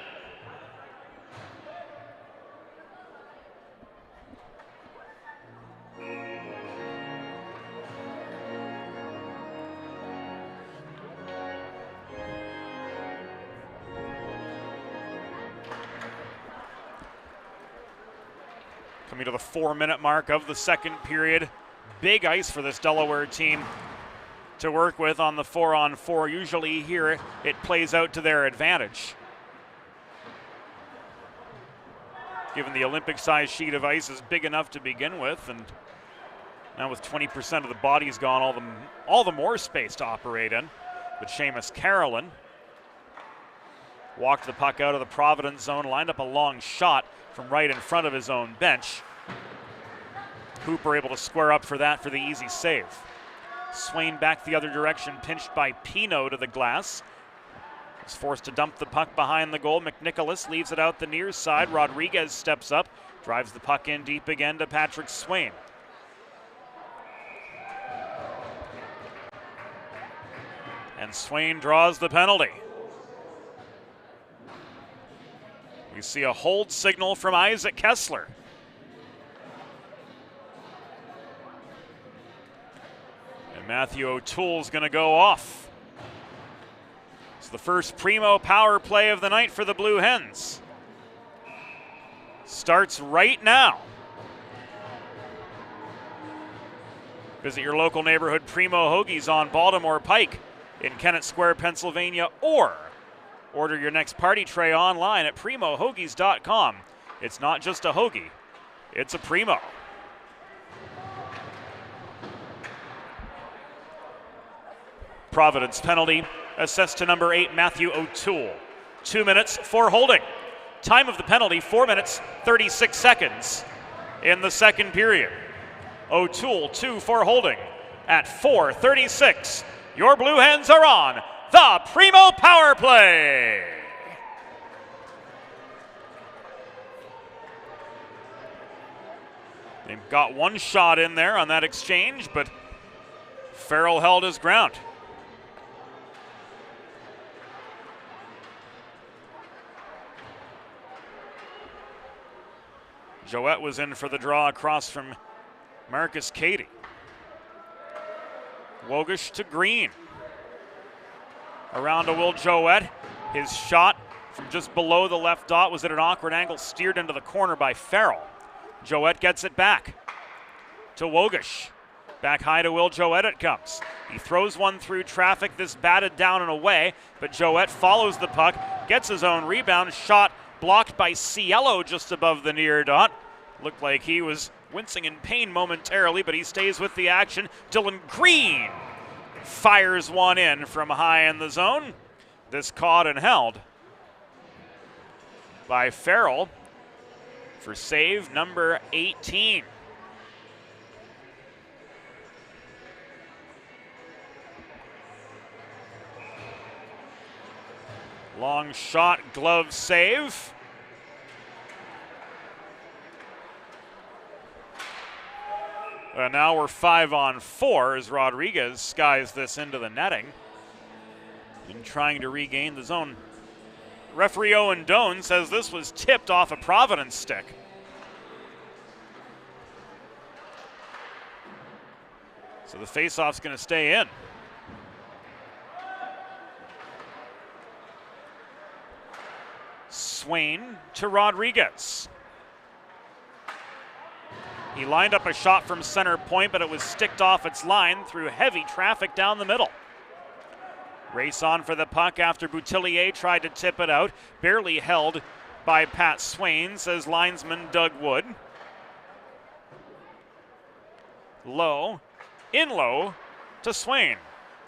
Coming to the 4-minute mark of the second period. Big ice for this Delaware team to work with on the 4-on-4. Usually here it plays out to their advantage, given the Olympic-sized sheet of ice is big enough to begin with, and now with 20% of the bodies gone, all the more space to operate in. But Seamus Carolyn walked the puck out of the Providence zone, lined up a long shot from right in front of his own bench. Hooper able to square up for that for the easy save. Swain back the other direction, pinched by Pino to the glass. Was forced to dump the puck behind the goal. McNicholas leaves it out the near side. Rodriguez steps up, drives the puck in deep again to Patrick Swain. And Swain draws the penalty. We see a hold signal from Isaac Kessler. And Matthew O'Toole's going to go off. It's the first primo power play of the night for the Blue Hens. Starts right now. Visit your local neighborhood Primo Hoagies on Baltimore Pike in Kennett Square, Pennsylvania, or order your next party tray online at primohoagies.com. It's not just a hoagie, it's a Primo. Providence penalty assessed to number 8, Matthew O'Toole. 2 minutes for holding. Time of the penalty, 4 minutes, 36 seconds in the second period. O'Toole, 2 for holding at 4:36. Your Blue Hens are on the Primo Power Play. They've got one shot in there on that exchange, but Farrell held his ground. Joette was in for the draw across from Marcus Cady. Wogish to Green. Around to Will Joette. His shot from just below the left dot was at an awkward angle, steered into the corner by Farrell. Joette gets it back to Wogish. Back high to Will Joette it comes. He throws one through traffic, this batted down and away, but Joette follows the puck, gets his own rebound, shot blocked by Cielo just above the near dot. Looked like he was wincing in pain momentarily, but he stays with the action. Dylan Green fires one in from high in the zone. This caught and held by Farrell for save number 18. Long shot, glove save. And now we're 5-on-4 as Rodriguez skies this into the netting and trying to regain the zone. Referee Owen Doan says this was tipped off a Providence stick. So the faceoff's going to stay in. Swain to Rodriguez. He lined up a shot from center point, but it was sticked off its line through heavy traffic down the middle. Race on for the puck after Boutillier tried to tip it out. Barely held by Pat Swain, says linesman Doug Wood. Low, in low to Swain.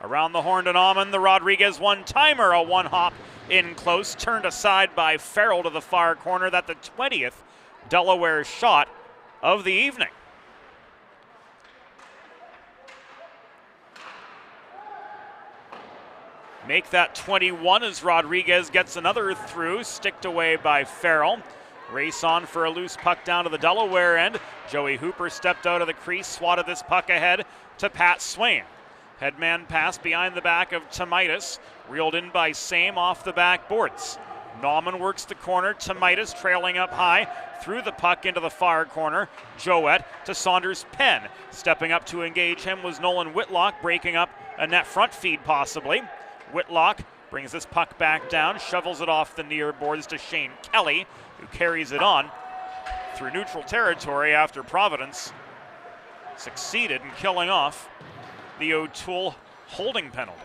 Around the horn to Nauman, the Rodriguez one-timer, a one-hop in close, turned aside by Farrell to the far corner. That the 20th Delaware shot of the evening. Make that 21 as Rodriguez gets another through, sticked away by Farrell. Race on for a loose puck down to the Delaware end. Joey Hooper stepped out of the crease, swatted this puck ahead to Pat Swain. Headman pass behind the back of Tomaitis, reeled in by Same off the backboards. Nauman works the corner, Tomaitis trailing up high, threw the puck into the far corner. Joette to Saunders Penn. Stepping up to engage him was Nolan Whitlock, breaking up a net front feed possibly. Whitlock brings this puck back down, shovels it off the near boards to Shane Kelly, who carries it on through neutral territory after Providence succeeded in killing off the O'Toole holding penalty.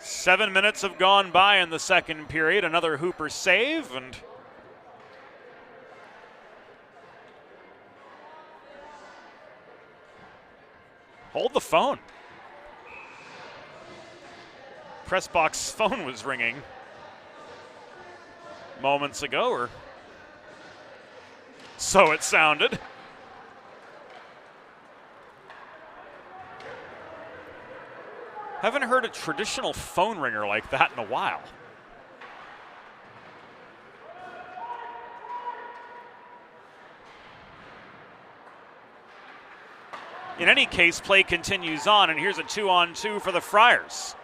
7 minutes have gone by in the second period. Another Hooper save, and hold the phone. Press box phone was ringing moments ago, or So it sounded. Haven't heard a traditional phone ringer like that in a while. In any case, play continues on, and here's a 2-on-2 for the Friars.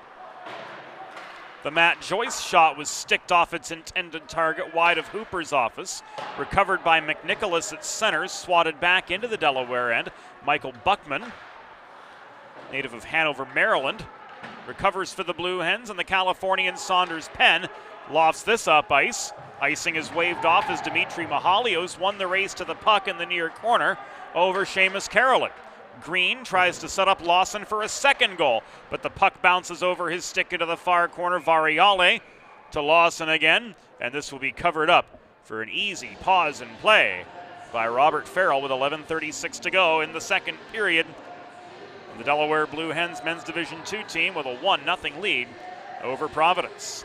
The Matt Joyce shot was sticked off its intended target wide of Hooper's office. Recovered by McNicholas at center, swatted back into the Delaware end. Michael Buckman, native of Hanover, Maryland, recovers for the Blue Hens, and the Californian Saunders Penn lofts this up ice. Icing is waved off as Dimitri Mahalios won the race to the puck in the near corner over Seamus Carolyn. Green tries to set up Lawson for a second goal, but the puck bounces over his stick into the far corner. Variale to Lawson again, and this will be covered up for an easy pause in play by Robert Farrell with 11:36 to go in the second period. The Delaware Blue Hens men's Division II team with a 1-0 lead over Providence.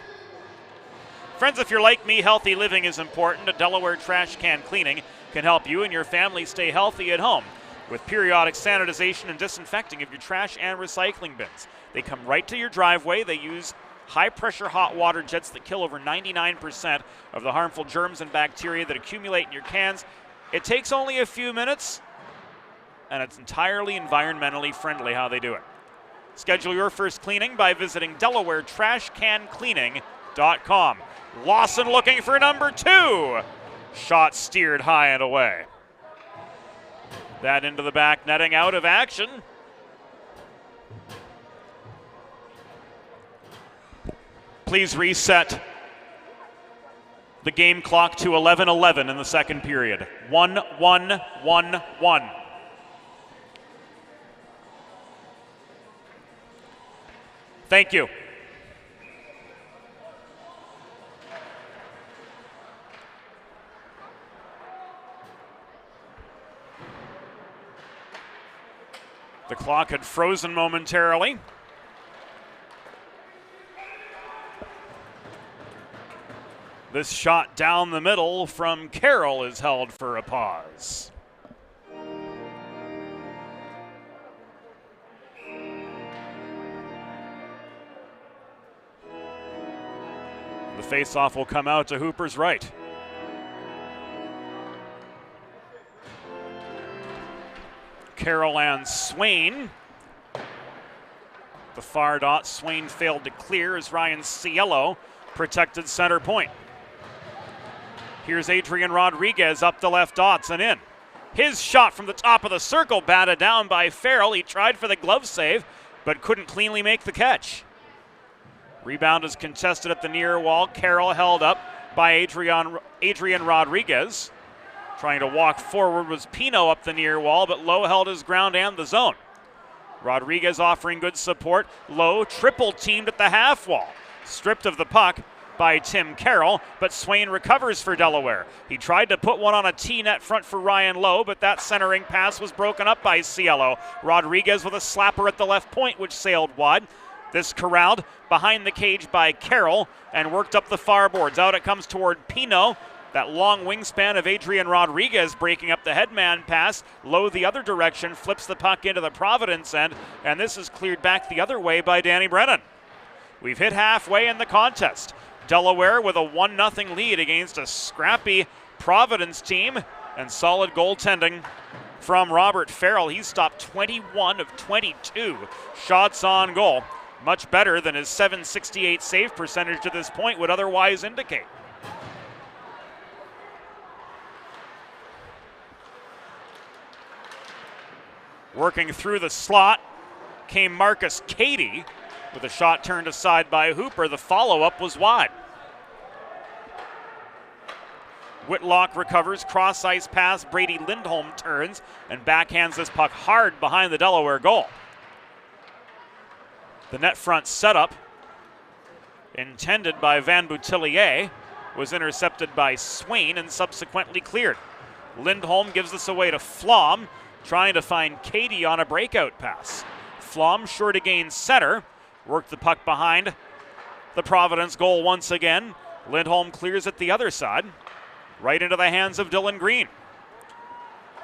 Friends, if you're like me, healthy living is important. A Delaware Trash Can Cleaning can help you and your family stay healthy at home with periodic sanitization and disinfecting of your trash and recycling bins. They come right to your driveway. They use high-pressure hot water jets that kill over 99% of the harmful germs and bacteria that accumulate in your cans. It takes only a few minutes, and it's entirely environmentally friendly how they do it. Schedule your first cleaning by visiting DelawareTrashCanCleaning.com. Lawson looking for number 2. Shot steered high and away. That into the back netting, out of action. Please reset the game clock to 11:11 in the second period. 1-1-1-1. Thank you. The clock had frozen momentarily. This shot down the middle from Carroll is held for a pause. The faceoff will come out to Hooper's right. Carroll and Swain. The far dot, Swain failed to clear as Ryan Cielo protected center point. Here's Adrian Rodriguez up the left dots and in. His shot from the top of the circle batted down by Farrell. He tried for the glove save, but couldn't cleanly make the catch. Rebound is contested at the near wall. Carroll held up by Adrian Rodriguez. Trying to walk forward was Pino up the near wall, but Lowe held his ground and the zone. Rodriguez offering good support. Lowe triple teamed at the half wall. Stripped of the puck by Tim Carroll, but Swain recovers for Delaware. He tried to put one on a T-net front for Ryan Lowe, but that centering pass was broken up by Cielo. Rodriguez with a slapper at the left point, which sailed wide. This corralled behind the cage by Carroll and worked up the far boards. Out it comes toward Pino. That long wingspan of Adrian Rodriguez breaking up the headman pass. Lowe the other direction, flips the puck into the Providence end, and this is cleared back the other way by Danny Brennan. We've hit halfway in the contest. Delaware with a 1-0 lead against a scrappy Providence team, and solid goaltending from Robert Farrell. He's stopped 21 of 22 shots on goal. Much better than his .768 save percentage to this point would otherwise indicate. Working through the slot came Marcus Cady with a shot turned aside by Hooper. The follow-up was wide. Whitlock recovers, cross-ice pass. Brady Lindholm turns and backhands this puck hard behind the Delaware goal. The net front setup, intended by Van Boutillier, was intercepted by Swain and subsequently cleared. Lindholm gives this away to Flom, trying to find Cady on a breakout pass. Flom sure to gain center, worked the puck behind the Providence goal once again. Lindholm clears it the other side, right into the hands of Dylan Green.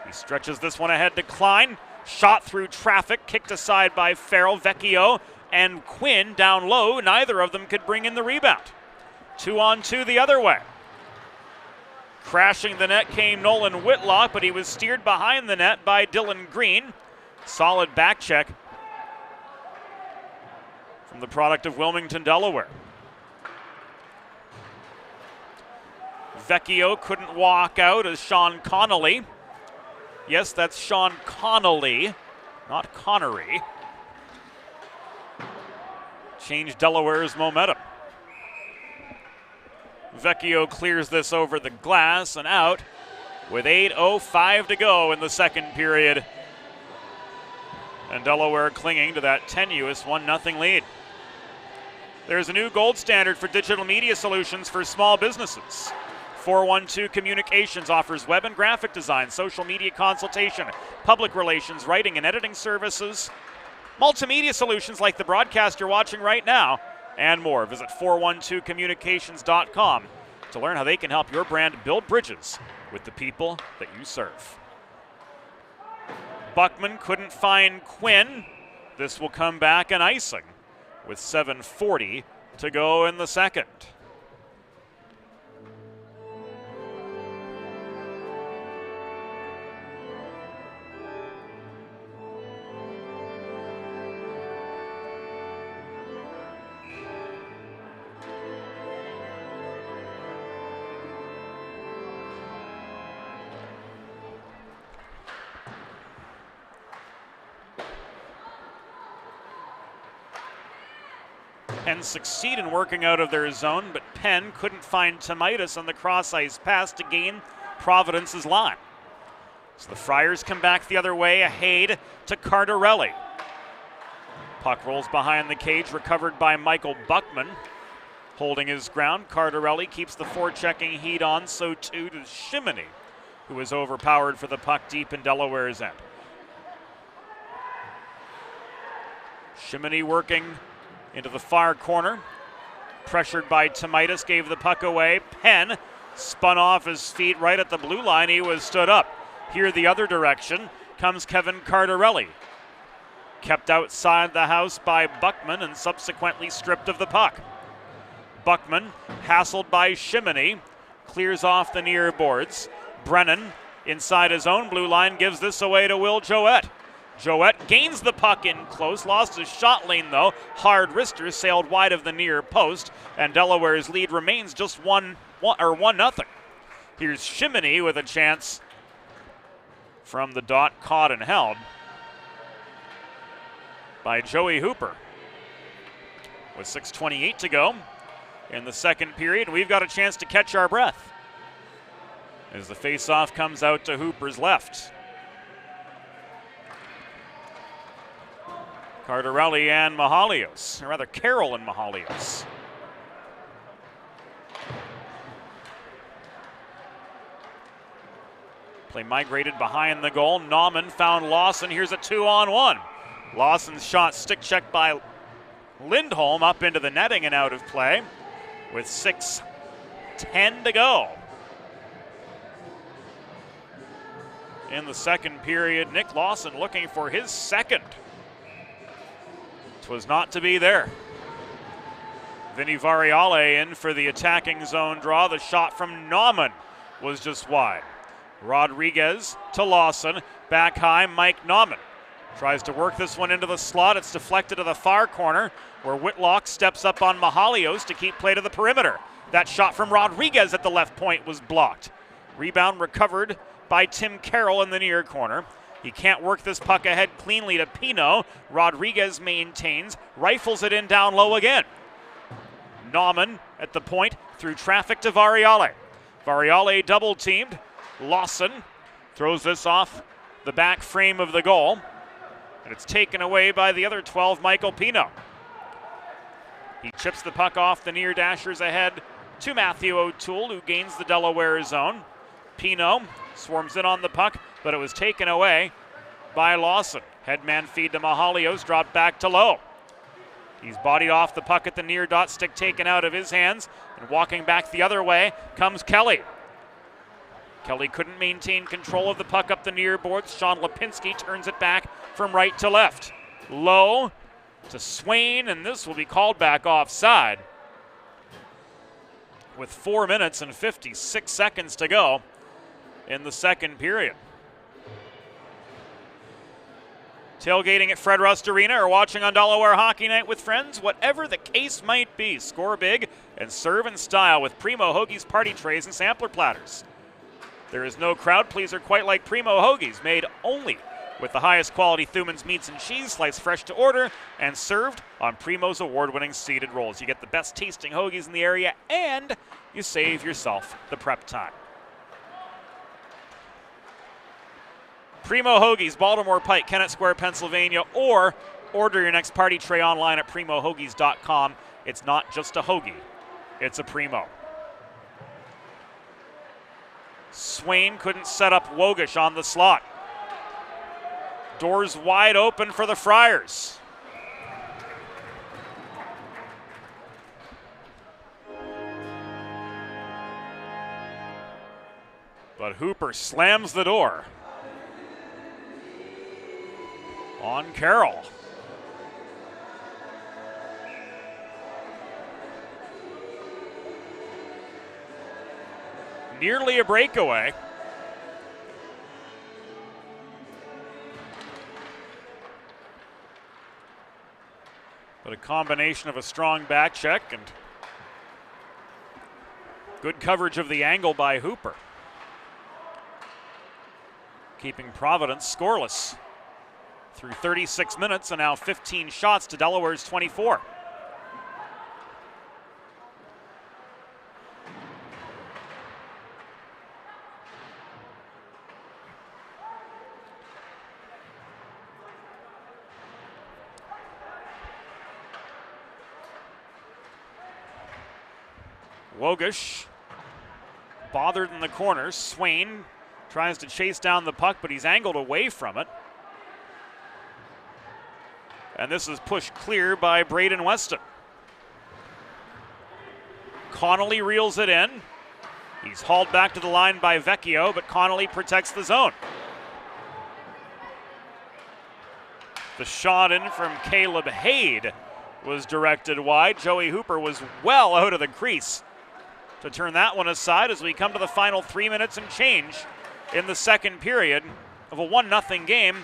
He stretches this one ahead to Klein. Shot through traffic, kicked aside by Farrell. Vecchio and Quinn down low. Neither of them could bring in the rebound. 2-on-2 the other way. Crashing the net came Nolan Whitlock, but he was steered behind the net by Dylan Green. Solid back check from the product of Wilmington, Delaware. Vecchio couldn't walk out as Sean Connolly. Yes, that's Sean Connolly, not Connery. Changed Delaware's momentum. Vecchio clears this over the glass and out with 8:05 to go in the second period. And Delaware clinging to that tenuous 1-0 lead. There's a new gold standard for digital media solutions for small businesses. 412 Communications offers web and graphic design, social media consultation, public relations, writing and editing services, multimedia solutions like the broadcast you're watching right now, and more. Visit 412communications.com to learn how they can help your brand build bridges with the people that you serve. Buckman couldn't find Quinn. This will come back an icing with 7:40 to go in the second. Penn succeed in working out of their zone, but Penn couldn't find Tomaitis on the cross-ice pass to gain Providence's line. So the Friars come back the other way, a Haid to Cardarelli. Puck rolls behind the cage, recovered by Michael Buckman. Holding his ground, Cardarelli keeps the forechecking heat on, so too does Shimony, who is overpowered for the puck deep in Delaware's end. Shimony working into the far corner. Pressured by Tomaitis, gave the puck away. Penn spun off his feet right at the blue line. He was stood up. Here the other direction comes Kevin Cardarelli. Kept outside the house by Buckman and subsequently stripped of the puck. Buckman, hassled by Shimony, clears off the near boards. Brennan, inside his own blue line, gives this away to Will Joette. Joette gains the puck in close, lost his shot lane though. Hard wrister sailed wide of the near post, and Delaware's lead remains just 1-0. Here's Shimony with a chance from the dot, caught and held by Joey Hooper. With 6:28 to go in the second period, we've got a chance to catch our breath as the face-off comes out to Hooper's left. Cardarelli and Mahalios, or rather Carroll and Mahalios. Play migrated behind the goal. Nauman found Lawson. Here's a 2-on-1. Lawson's shot stick checked by Lindholm up into the netting and out of play with 6:10 to go. In the second period, Nick Lawson looking for his second. Was not to be there. Vinny Variale in for the attacking zone draw. The shot from Nauman was just wide. Rodriguez to Lawson. Back high, Mike Nauman tries to work this one into the slot. It's deflected to the far corner where Whitlock steps up on Mahalios to keep play to the perimeter. That shot from Rodriguez at the left point was blocked. Rebound recovered by Tim Carroll in the near corner. He can't work this puck ahead cleanly to Pino. Rodriguez maintains, rifles it in down low again. Nauman at the point through traffic to Variale. Variale double teamed. Lawson throws this off the back frame of the goal, and it's taken away by the other 12, Michael Pino. He chips the puck off the near dashers ahead to Matthew O'Toole, who gains the Delaware zone. Pino swarms in on the puck, but it was taken away by Lawson. Headman feed to Mahalios, dropped back to Lowe. He's bodied off the puck at the near dot, stick taken out of his hands, and walking back the other way comes Kelly. Kelly couldn't maintain control of the puck up the near boards. Sean Lipinski turns it back from right to left. Low to Swain, and this will be called back offside with 4 minutes and 56 seconds to go in the second period. Tailgating at Fred Rust Arena or watching on Delaware Hockey Night with friends, whatever the case might be, score big and serve in style with Primo Hoagies party trays and sampler platters. There is no crowd pleaser quite like Primo Hoagies, made only with the highest quality Thuman's meats and cheese, sliced fresh to order and served on Primo's award-winning seeded rolls. You get the best tasting hoagies in the area and you save yourself the prep time. Primo Hoagies, Baltimore Pike, Kennett Square, Pennsylvania, or order your next party tray online at primohoagies.com. It's not just a hoagie, it's a Primo. Swain couldn't set up Wogish on the slot. Doors wide open for the Friars. But Hooper slams the door on Carroll. Nearly a breakaway. But a combination of a strong back check and good coverage of the angle by Hooper, keeping Providence scoreless through 36 minutes and now 15 shots to Delaware's 24. Wogish bothered in the corner. Swain tries to chase down the puck, but he's angled away from it. And this is pushed clear by Braden Weston. Connolly reels it in. He's hauled back to the line by Vecchio, but Connolly protects the zone. The shot in from Caleb Haid was directed wide. Joey Hooper was well out of the crease to turn that one aside as we come to the final 3 minutes and change in the second period of a 1-0 game.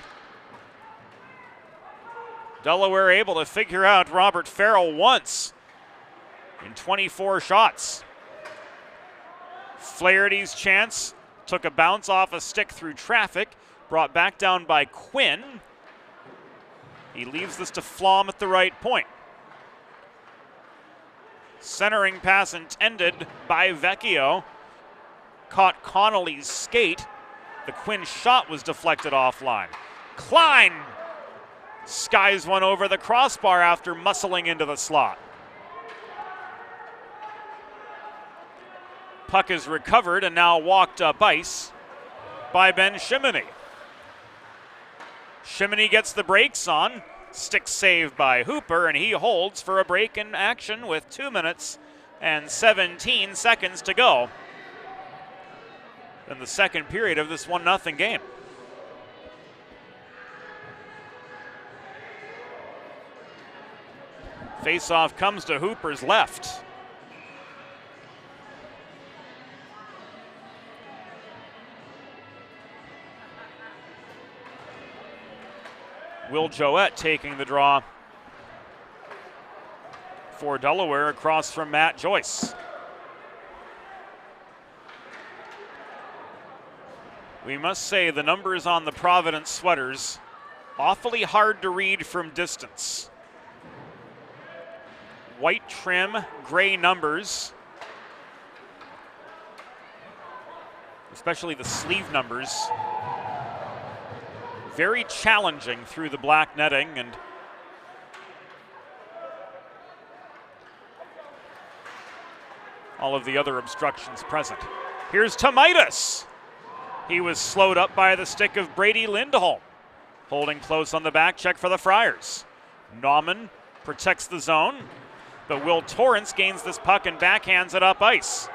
Delaware able to figure out Robert Farrell once in 24 shots. Flaherty's chance took a bounce off a stick through traffic, brought back down by Quinn. He leaves this to Flom at the right point. Centering pass intended by Vecchio. Caught Connolly's skate. The Quinn shot was deflected offline. Klein skies one over the crossbar after muscling into the slot. Puck is recovered and now walked up ice by Ben Shimony. Shimony gets the brakes on. Stick save by Hooper, and he holds for a break in action with 2 minutes and 17 seconds to go in the second period of this 1-0 game. Faceoff comes to Hooper's left. Will Joette taking the draw for Delaware across from Matt Joyce. We must say the numbers on the Providence sweaters awfully hard to read from distance. White trim, gray numbers, especially the sleeve numbers. Very challenging through the black netting and all of the other obstructions present. Here's Tomaitis. He was slowed up by the stick of Brady Lindholm. Holding close on the back check for the Friars. Nauman protects the zone, but Will Torrance gains this puck and backhands it up ice.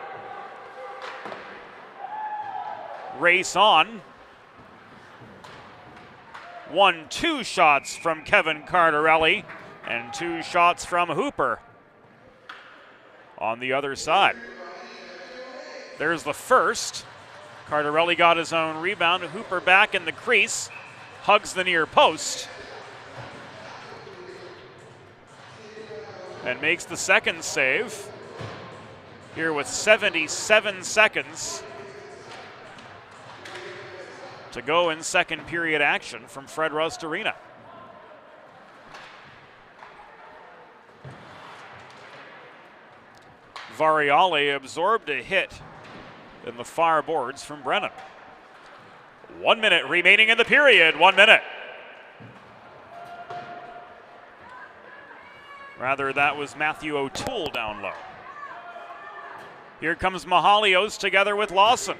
race on. 1-2 shots from Kevin Cardarelli and 2 shots from Hooper on the other side. There's the first. Cardarelli got his own rebound. Hooper back in the crease, hugs the near post, and makes the second save here with 77 seconds to go in second period action from Fred Rust Arena. Variale absorbed a hit in the far boards from Brennan. 1 minute remaining in the period. 1 minute. Rather, that was Matthew O'Toole down low. Here comes Mahalios together with Lawson.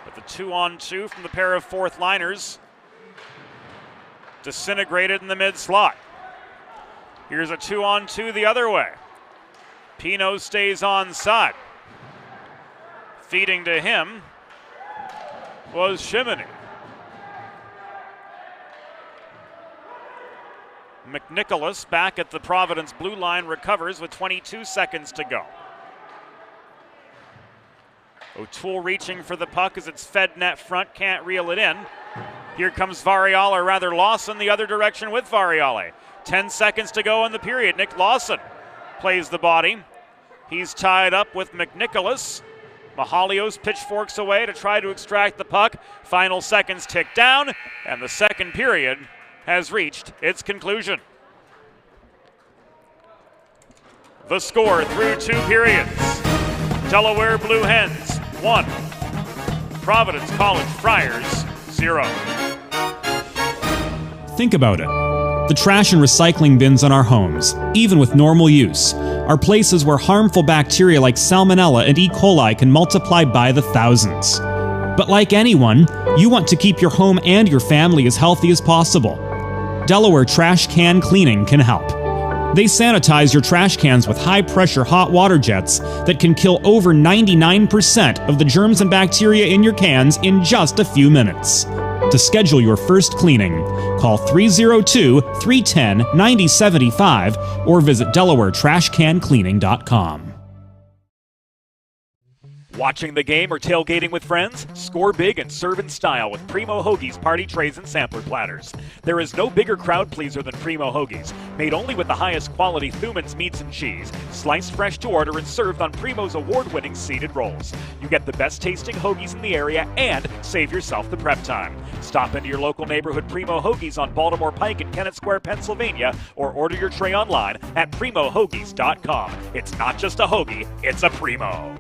But the 2-on-2 from the pair of fourth liners disintegrated in the mid slot. Here's a 2-on-2 the other way. Pino stays onside. Feeding to him was Shimony. McNicholas back at the Providence blue line recovers with 22 seconds to go. O'Toole reaching for the puck as it's fed net front, can't reel it in. Here comes Variale, or rather Lawson the other direction with Variale. 10 seconds to go in the period. Nick Lawson plays the body. He's tied up with McNicholas. Mahalios pitchforks away to try to extract the puck. Final seconds tick down, and the second period has reached its conclusion. The score through 2 periods. Delaware Blue Hens 1, Providence College Friars 0. Think about it. The trash and recycling bins in our homes, even with normal use, are places where harmful bacteria like Salmonella and E. coli can multiply by the thousands. But like anyone, you want to keep your home and your family as healthy as possible. Delaware Trash Can Cleaning can help. They sanitize your trash cans with high-pressure hot water jets that can kill over 99% of the germs and bacteria in your cans in just a few minutes. To schedule your first cleaning, call 302-310-9075 or visit DelawareTrashCanCleaning.com. Watching the game or tailgating with friends? Score big and serve in style with Primo Hoagies party trays and sampler platters. There is no bigger crowd pleaser than Primo Hoagies, made only with the highest quality Thuman's meats and cheese, sliced fresh to order and served on Primo's award-winning seeded rolls. You get the best tasting hoagies in the area and save yourself the prep time. Stop into your local neighborhood Primo Hoagies on Baltimore Pike in Kennett Square, Pennsylvania, or order your tray online at PrimoHoagies.com. It's not just a hoagie, it's a Primo.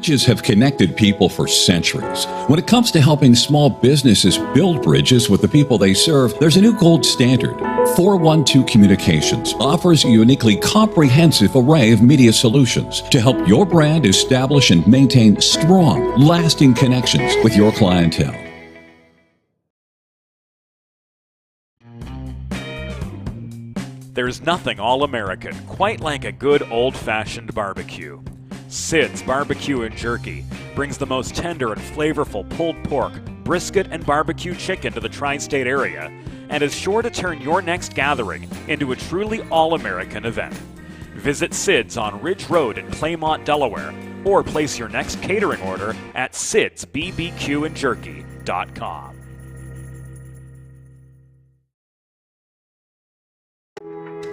Bridges have connected people for centuries. When it comes to helping small businesses build bridges with the people they serve, there's a new gold standard. 412 Communications offers a uniquely comprehensive array of media solutions to help your brand establish and maintain strong, lasting connections with your clientele. There's nothing all-American quite like a good old-fashioned barbecue. Sid's Barbecue and Jerky brings the most tender and flavorful pulled pork, brisket, and barbecue chicken to the tri-state area and is sure to turn your next gathering into a truly all-American event. Visit Sid's on Ridge Road in Claymont, Delaware, or place your next catering order at sidsbbqandjerky.com.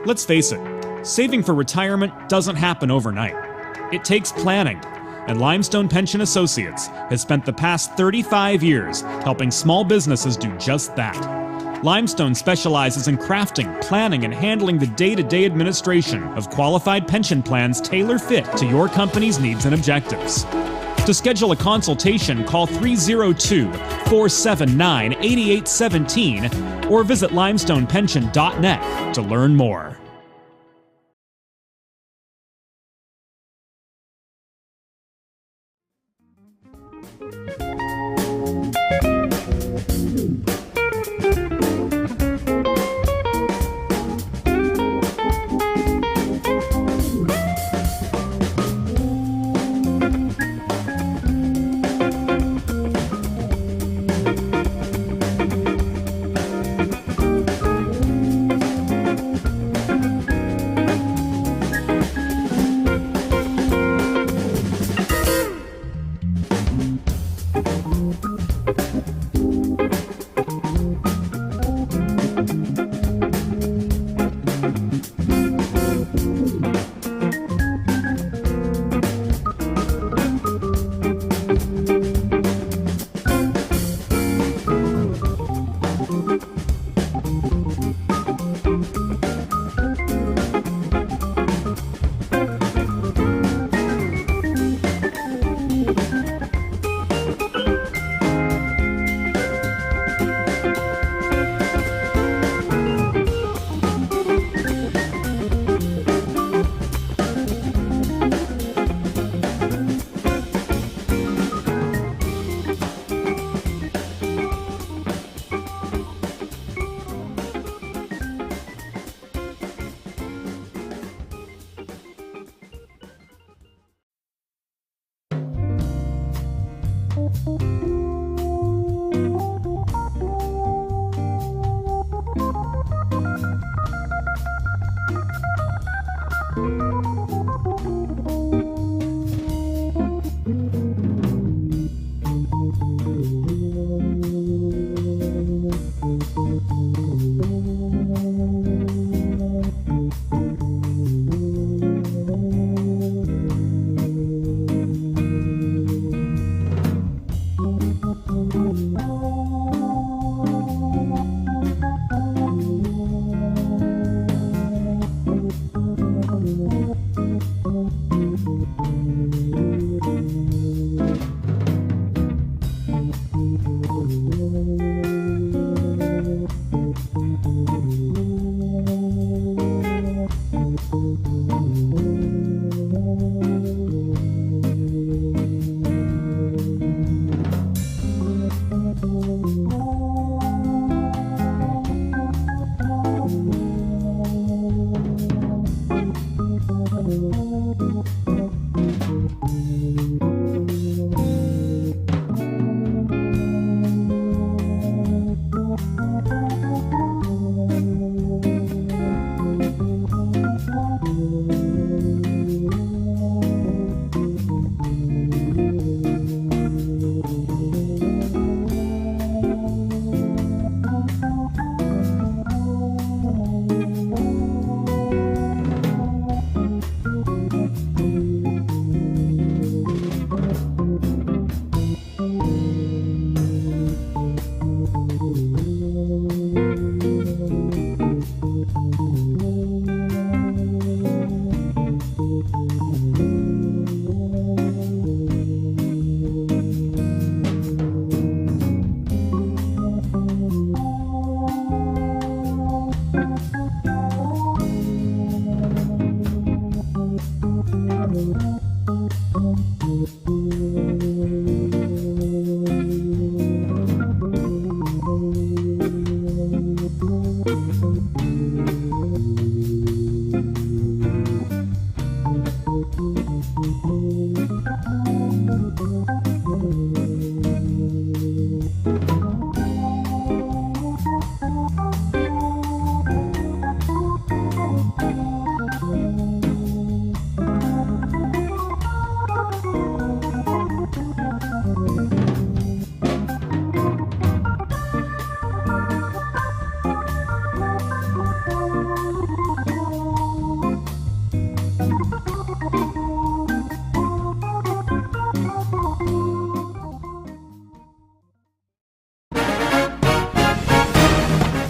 Let's face it, saving for retirement doesn't happen overnight. It takes planning, and Limestone Pension Associates has spent the past 35 years helping small businesses do just that. Limestone specializes in crafting, planning, and handling the day-to-day administration of qualified pension plans tailor-fit to your company's needs and objectives. To schedule a consultation, call 302-479-8817 or visit limestonepension.net to learn more.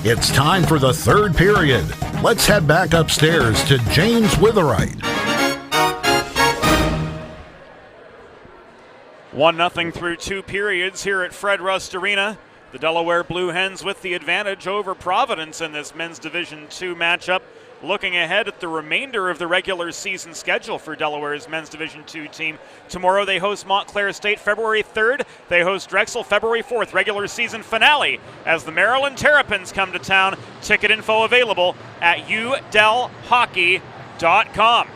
It's time for the third period. Let's head back upstairs to James Witherite. 1-0 through 2 periods here at Fred Rust Arena. The Delaware Blue Hens with the advantage over Providence in this men's Division II matchup. Looking ahead at the remainder of the regular season schedule for Delaware's men's Division II team. Tomorrow they host Montclair State February 3rd. They host Drexel February 4th, regular season finale as the Maryland Terrapins come to town. Ticket info available at udelhockey.com.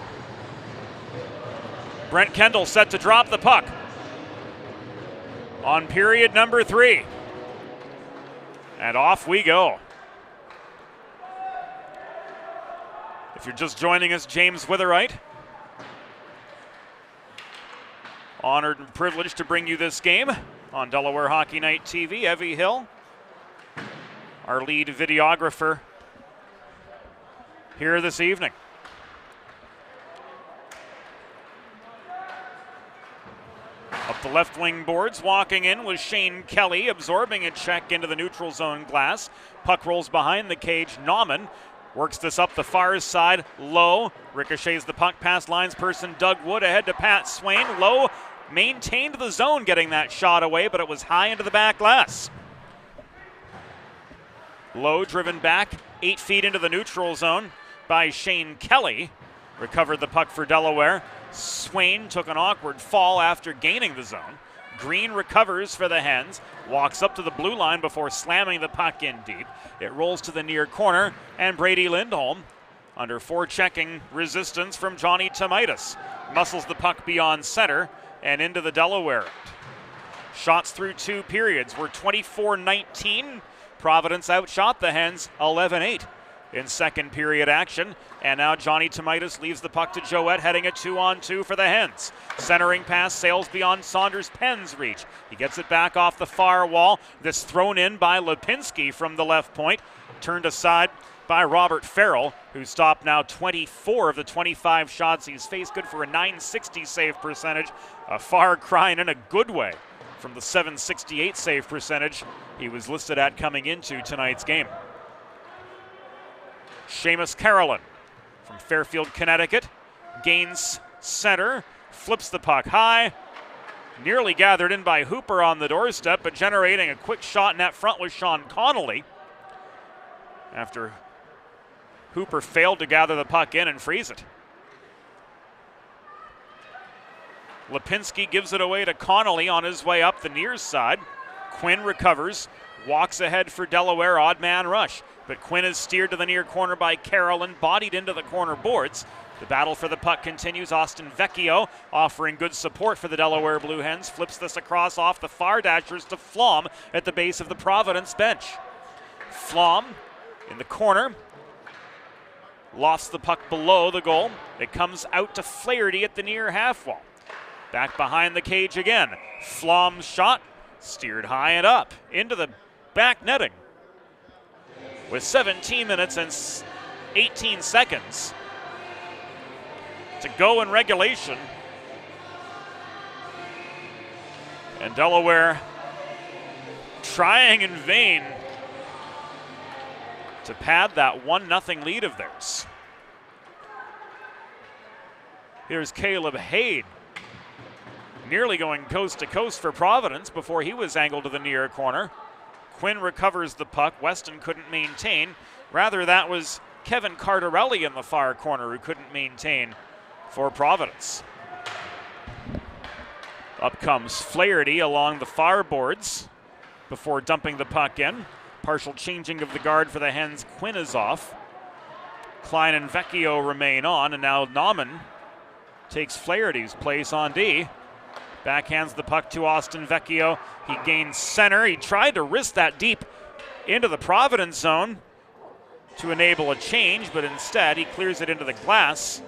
Brent Kendall set to drop the puck on period number 3. And off we go. If you're just joining us, James Witherite. Honored and privileged to bring you this game on Delaware Hockey Night TV. Evie Hill, our lead videographer here this evening. Up the left wing boards, walking in was Shane Kelly, absorbing a check into the neutral zone glass. Puck rolls behind the cage. Nauman works this up the far side, low, ricochets the puck past linesperson Doug Wood ahead to Pat Swain. Low maintained the zone getting that shot away, but it was high into the back glass. Low driven back 8 feet into the neutral zone by Shane Kelly. Recovered the puck for Delaware. Swain took an awkward fall after gaining the zone. Green recovers for the Hens, walks up to the blue line before slamming the puck in deep. It rolls to the near corner, and Brady Lindholm, under forechecking resistance from Johnny Tomaitis, muscles the puck beyond center and into the Delaware end. Shots through 2 periods were 24-19. Providence outshot the Hens 11-8 in second period action. And now Johnny Tomaitis leaves the puck to Joette, heading a 2-on-2 for the Hens. Centering pass sails beyond Saunders Penn's reach. He gets it back off the far wall. This thrown in by Lipinski from the left point. Turned aside by Robert Farrell, who stopped now 24 of the 25 shots he's faced. Good for a .960 save percentage. A far cry and in a good way from the .768 save percentage he was listed at coming into tonight's game. Seamus Carolyn from Fairfield, Connecticut, gains center, flips the puck high, nearly gathered in by Hooper on the doorstep, but generating a quick shot net front was Sean Connolly after Hooper failed to gather the puck in and freeze it. Lipinski gives it away to Connolly on his way up the near side. Quinn recovers, walks ahead for Delaware, odd man rush. But Quinn is steered to the near corner by Carolyn, bodied into the corner boards. The battle for the puck continues. Austin Vecchio offering good support for the Delaware Blue Hens. Flips this across off the far dashers to Flom at the base of the Providence bench. Flom in the corner. Lofts the puck below the goal. It comes out to Flaherty at the near half wall. Back behind the cage again. Flom's shot steered high and up into the back netting. With 17 minutes and 18 seconds to go in regulation. And Delaware trying in vain to pad that 1-0 lead of theirs. Here's Caleb Haid, nearly going coast to coast for Providence before he was angled to the near corner. Quinn recovers the puck. Weston couldn't maintain. Rather, that was Kevin Cardarelli in the far corner who couldn't maintain for Providence. Up comes Flaherty along the far boards before dumping the puck in. Partial changing of the guard for the Hens. Quinn is off. Klein and Vecchio remain on, and now Nauman takes Flaherty's place on D. Backhands the puck to Austin Vecchio. He gains center. He tried to risk that deep into the Providence zone to enable a change, but instead he clears it into the glass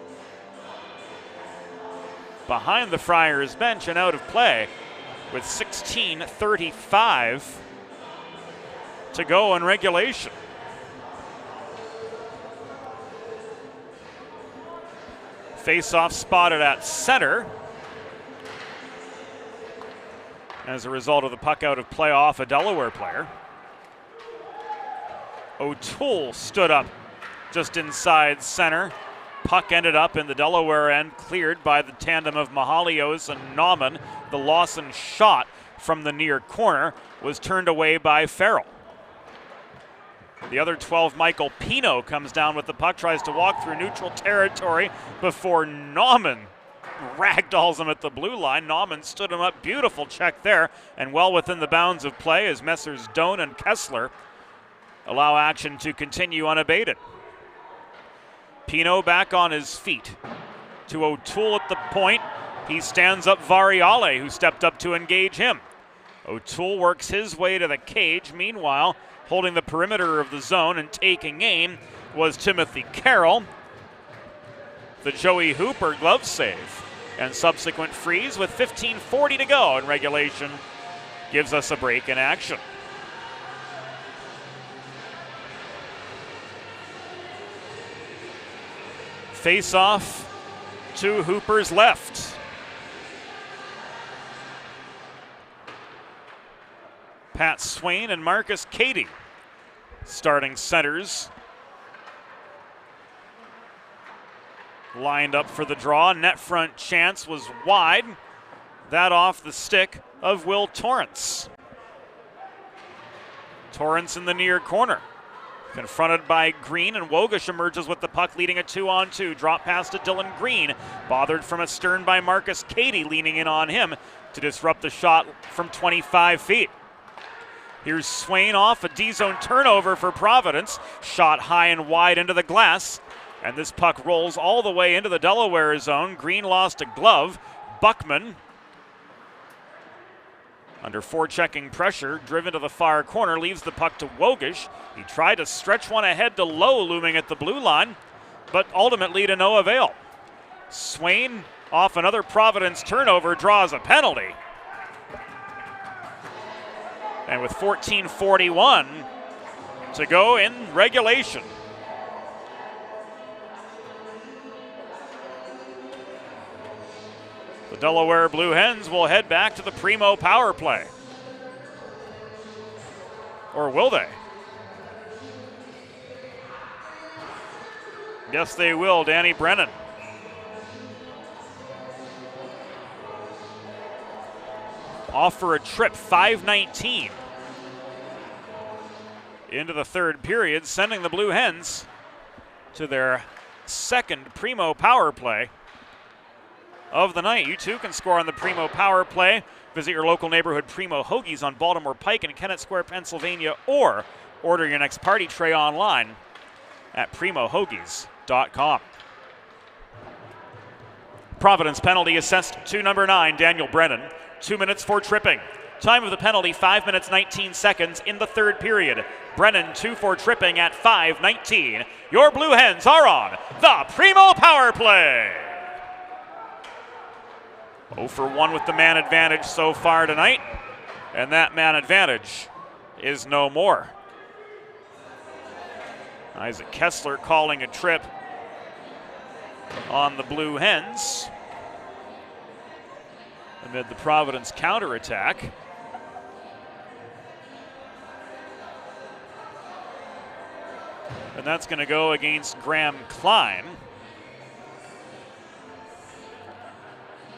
behind the Friars bench and out of play with 16:35 to go in regulation. Face-off spotted at center as a result of the puck out of play off a Delaware player. O'Toole stood up just inside center. Puck ended up in the Delaware end, cleared by the tandem of Mahalios and Nauman. The Lawson shot from the near corner was turned away by Farrell. The other 12, Michael Pino, comes down with the puck, tries to walk through neutral territory before Nauman ragdolls him at the blue line. Nauman stood him up. Beautiful check there, and well within the bounds of play as Messrs. Doan and Kessler allow action to continue unabated. Pino back on his feet to O'Toole at the point. He stands up Variale, who stepped up to engage him. O'Toole works his way to the cage. Meanwhile, holding the perimeter of the zone and taking aim was Timothy Carroll. The Joey Hooper glove save and subsequent freeze with 15:40 to go in regulation gives us a break in action. Face-off to Hooper's left. Pat Swain and Marcus Cady, starting centers, lined up for the draw. Net front chance was wide. That off the stick of Will Torrance. Torrance in the near corner. Confronted by Green, and Wogish emerges with the puck, leading a 2-on-2. Drop pass to Dylan Green. Bothered from a stern by Marcus Cady, leaning in on him to disrupt the shot from 25 feet. Here's Swain off a D-zone turnover for Providence. Shot high and wide into the glass. And this puck rolls all the way into the Delaware zone. Green lost a glove. Buckman, under forechecking pressure, driven to the far corner, leaves the puck to Wogish. He tried to stretch one ahead to Lowe, looming at the blue line, but ultimately to no avail. Swain, off another Providence turnover, draws a penalty. And with 14:41 to go in regulation, the Delaware Blue Hens will head back to the Primo power play. Or will they? Yes, they will. Danny Brennan. Off for a trip, 5:19 into the third period, sending the Blue Hens to their second Primo power play of the night. You too can score on the Primo power play. Visit your local neighborhood Primo Hoagies on Baltimore Pike in Kennett Square, Pennsylvania, or order your next party tray online at primohoagies.com. Providence penalty assessed to number 9, Daniel Brennan. 2 minutes for tripping. Time of the penalty, 5 minutes 19 seconds in the third period. Brennan 2 for tripping at 5:19. Your Blue Hens are on the Primo power play. 0 for 1 with the man advantage so far tonight, and that man advantage is no more. Isaac Kessler calling a trip on the Blue Hens amid the Providence counterattack. And that's going to go against Graham Klein.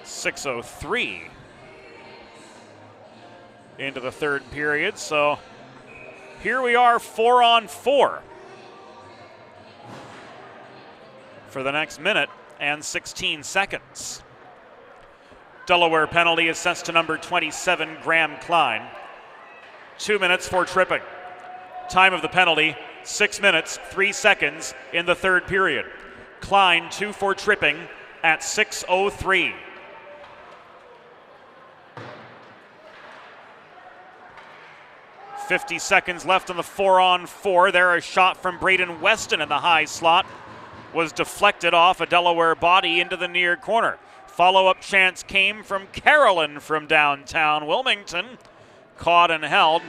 6:03 into the third period. So here we are, 4-on-4 for the next minute and 16 seconds. Delaware penalty assessed to number 27, Graham Klein. 2 minutes for tripping. Time of the penalty, 6 minutes, 3 seconds in the third period. Klein 2 for tripping at 6:03. .50 seconds left on the 4-on-4. There, a shot from Braden Weston in the high slot was deflected off a Delaware body into the near corner. Follow-up chance came from Carolyn from downtown Wilmington. Caught and held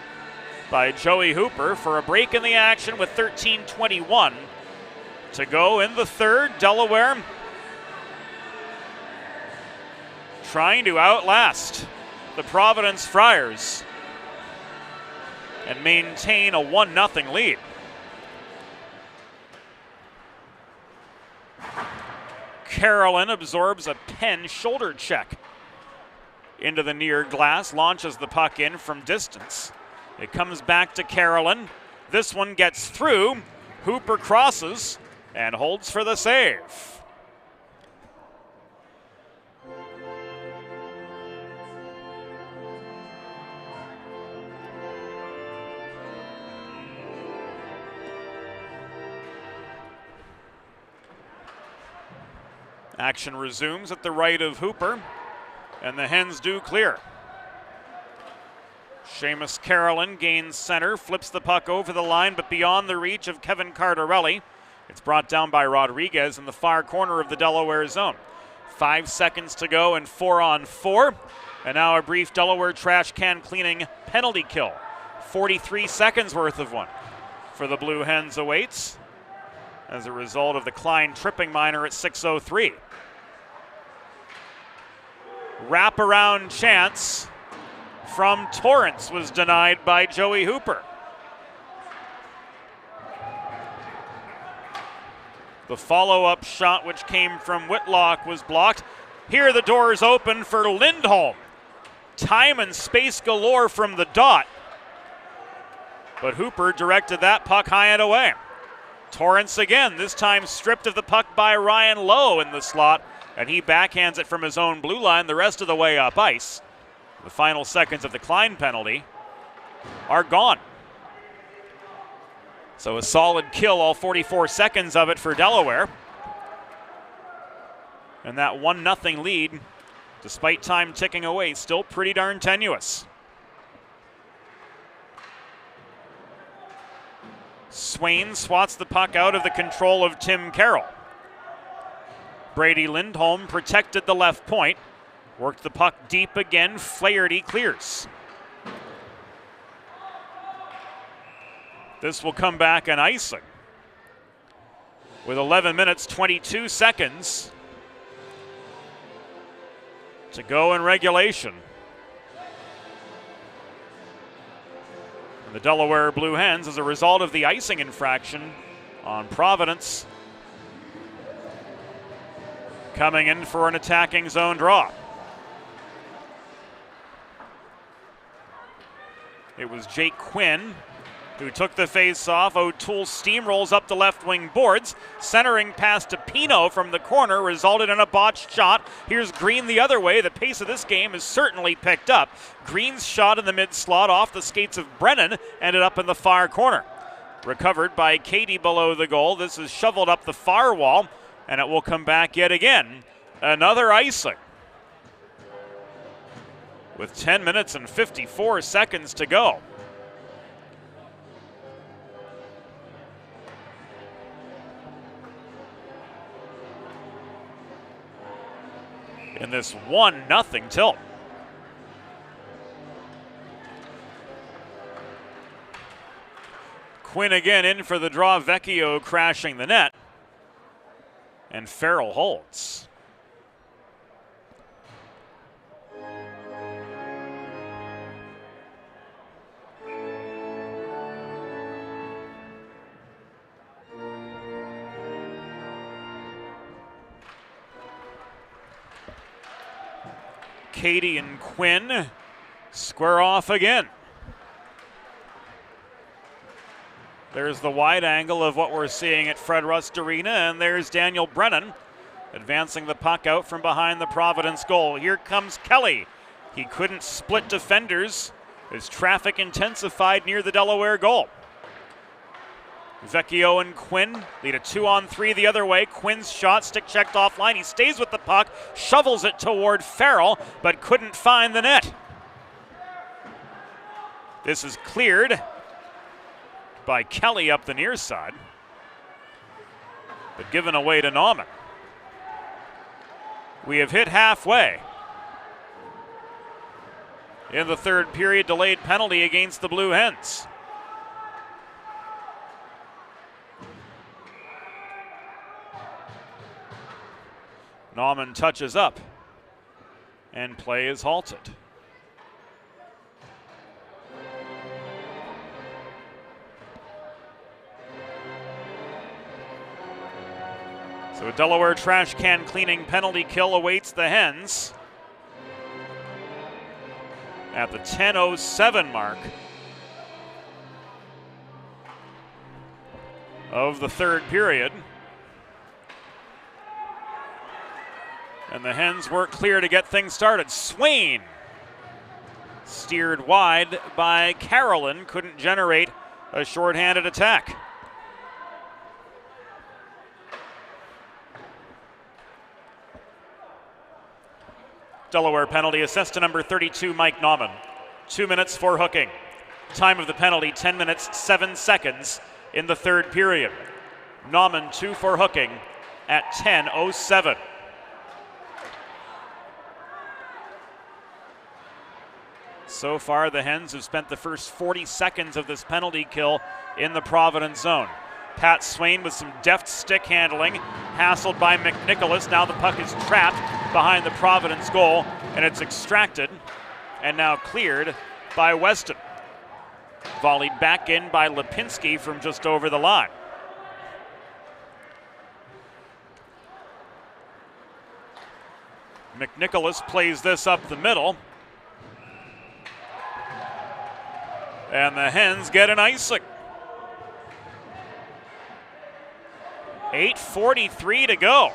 by Joey Hooper for a break in the action with 13:21 to go in the third. Delaware trying to outlast the Providence Friars and maintain a 1-0 lead. Carolyn absorbs a Penn shoulder check into the near glass, launches the puck in from distance. It comes back to Carolyn. This one gets through. Hooper crosses and holds for the save. Action resumes at the right of Hooper, and the Hens do clear. Seamus Carolyn gains center, flips the puck over the line, but beyond the reach of Kevin Cardarelli. It's brought down by Rodriguez in the far corner of the Delaware zone. 5 seconds to go and 4-on-4. And now a brief Delaware trash can cleaning penalty kill. 43 seconds worth of one for the Blue Hens awaits as a result of the Klein tripping minor at 6:03. Wraparound chance from Torrance was denied by Joey Hooper. The follow-up shot, which came from Whitlock, was blocked. Here the doors open for Lindholm. Time and space galore from the dot. But Hooper directed that puck high and away. Torrance again, this time stripped of the puck by Ryan Lowe in the slot, and he backhands it from his own blue line the rest of the way up ice. The final seconds of the Klein penalty are gone. So a solid kill, all 44 seconds of it for Delaware. And that 1-0 lead, despite time ticking away, still pretty darn tenuous. Swain swats the puck out of the control of Tim Carroll. Brady Lindholm protected the left point, worked the puck deep again, Flaherty clears. This will come back an icing with 11 minutes, 22 seconds to go in regulation. And the Delaware Blue Hens, as a result of the icing infraction on Providence, coming in for an attacking zone draw. It was Jake Quinn who took the face-off. O'Toole steamrolls up the left wing boards. Centering pass to Pino from the corner resulted in a botched shot. Here's Green the other way. The pace of this game is certainly picked up. Green's shot in the mid-slot off the skates of Brennan ended up in the far corner. Recovered by Katie below the goal. This is shoveled up the far wall, and it will come back yet again. Another icing. With 10 minutes and 54 seconds to go. In this 1-0 tilt. Quinn again in for the draw. Vecchio crashing the net. And Farrell holds. Katie and Quinn square off again. There's the wide angle of what we're seeing at Fred Rust Arena, and there's Daniel Brennan advancing the puck out from behind the Providence goal. Here comes Kelly. He couldn't split defenders as traffic intensified near the Delaware goal. Vecchio and Quinn lead a 2-on-3 the other way. Quinn's shot, stick checked offline. He stays with the puck, shovels it toward Farrell, but couldn't find the net. This is cleared by Kelly up the near side, but given away to Nauman. We have hit halfway in the third period. Delayed penalty against the Blue Hens. Nauman touches up, and play is halted. So a Delaware trash can cleaning penalty kill awaits the Hens at the 10:07 mark of the third period. And the Hens work clear to get things started. Swain steered wide by Carolyn, couldn't generate a shorthanded attack. Delaware penalty assessed to number 32, Mike Nauman. 2 minutes for hooking. Time of the penalty, 10 minutes, 7 seconds in the third period. Nauman 2 for hooking at 10:07. So far, the Hens have spent the first 40 seconds of this penalty kill in the Providence zone. Pat Swain with some deft stick handling, hassled by McNicholas. Now the puck is trapped behind the Providence goal, and it's extracted and now cleared by Weston. Volleyed back in by Lipinski from just over the line. McNicholas plays this up the middle. And the Hens get an icing. 8:43 to go.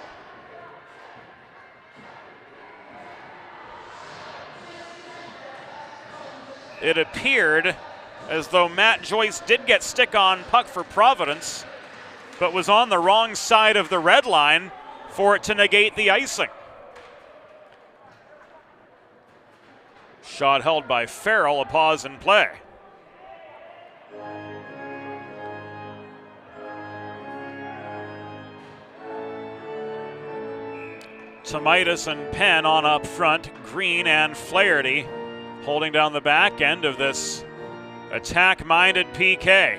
It appeared as though Matt Joyce did get stick on puck for Providence, but was on the wrong side of the red line for it to negate the icing. Shot held by Farrell, a pause in play. Tomaitis and Penn on up front, Green and Flaherty holding down the back end of this attack-minded PK.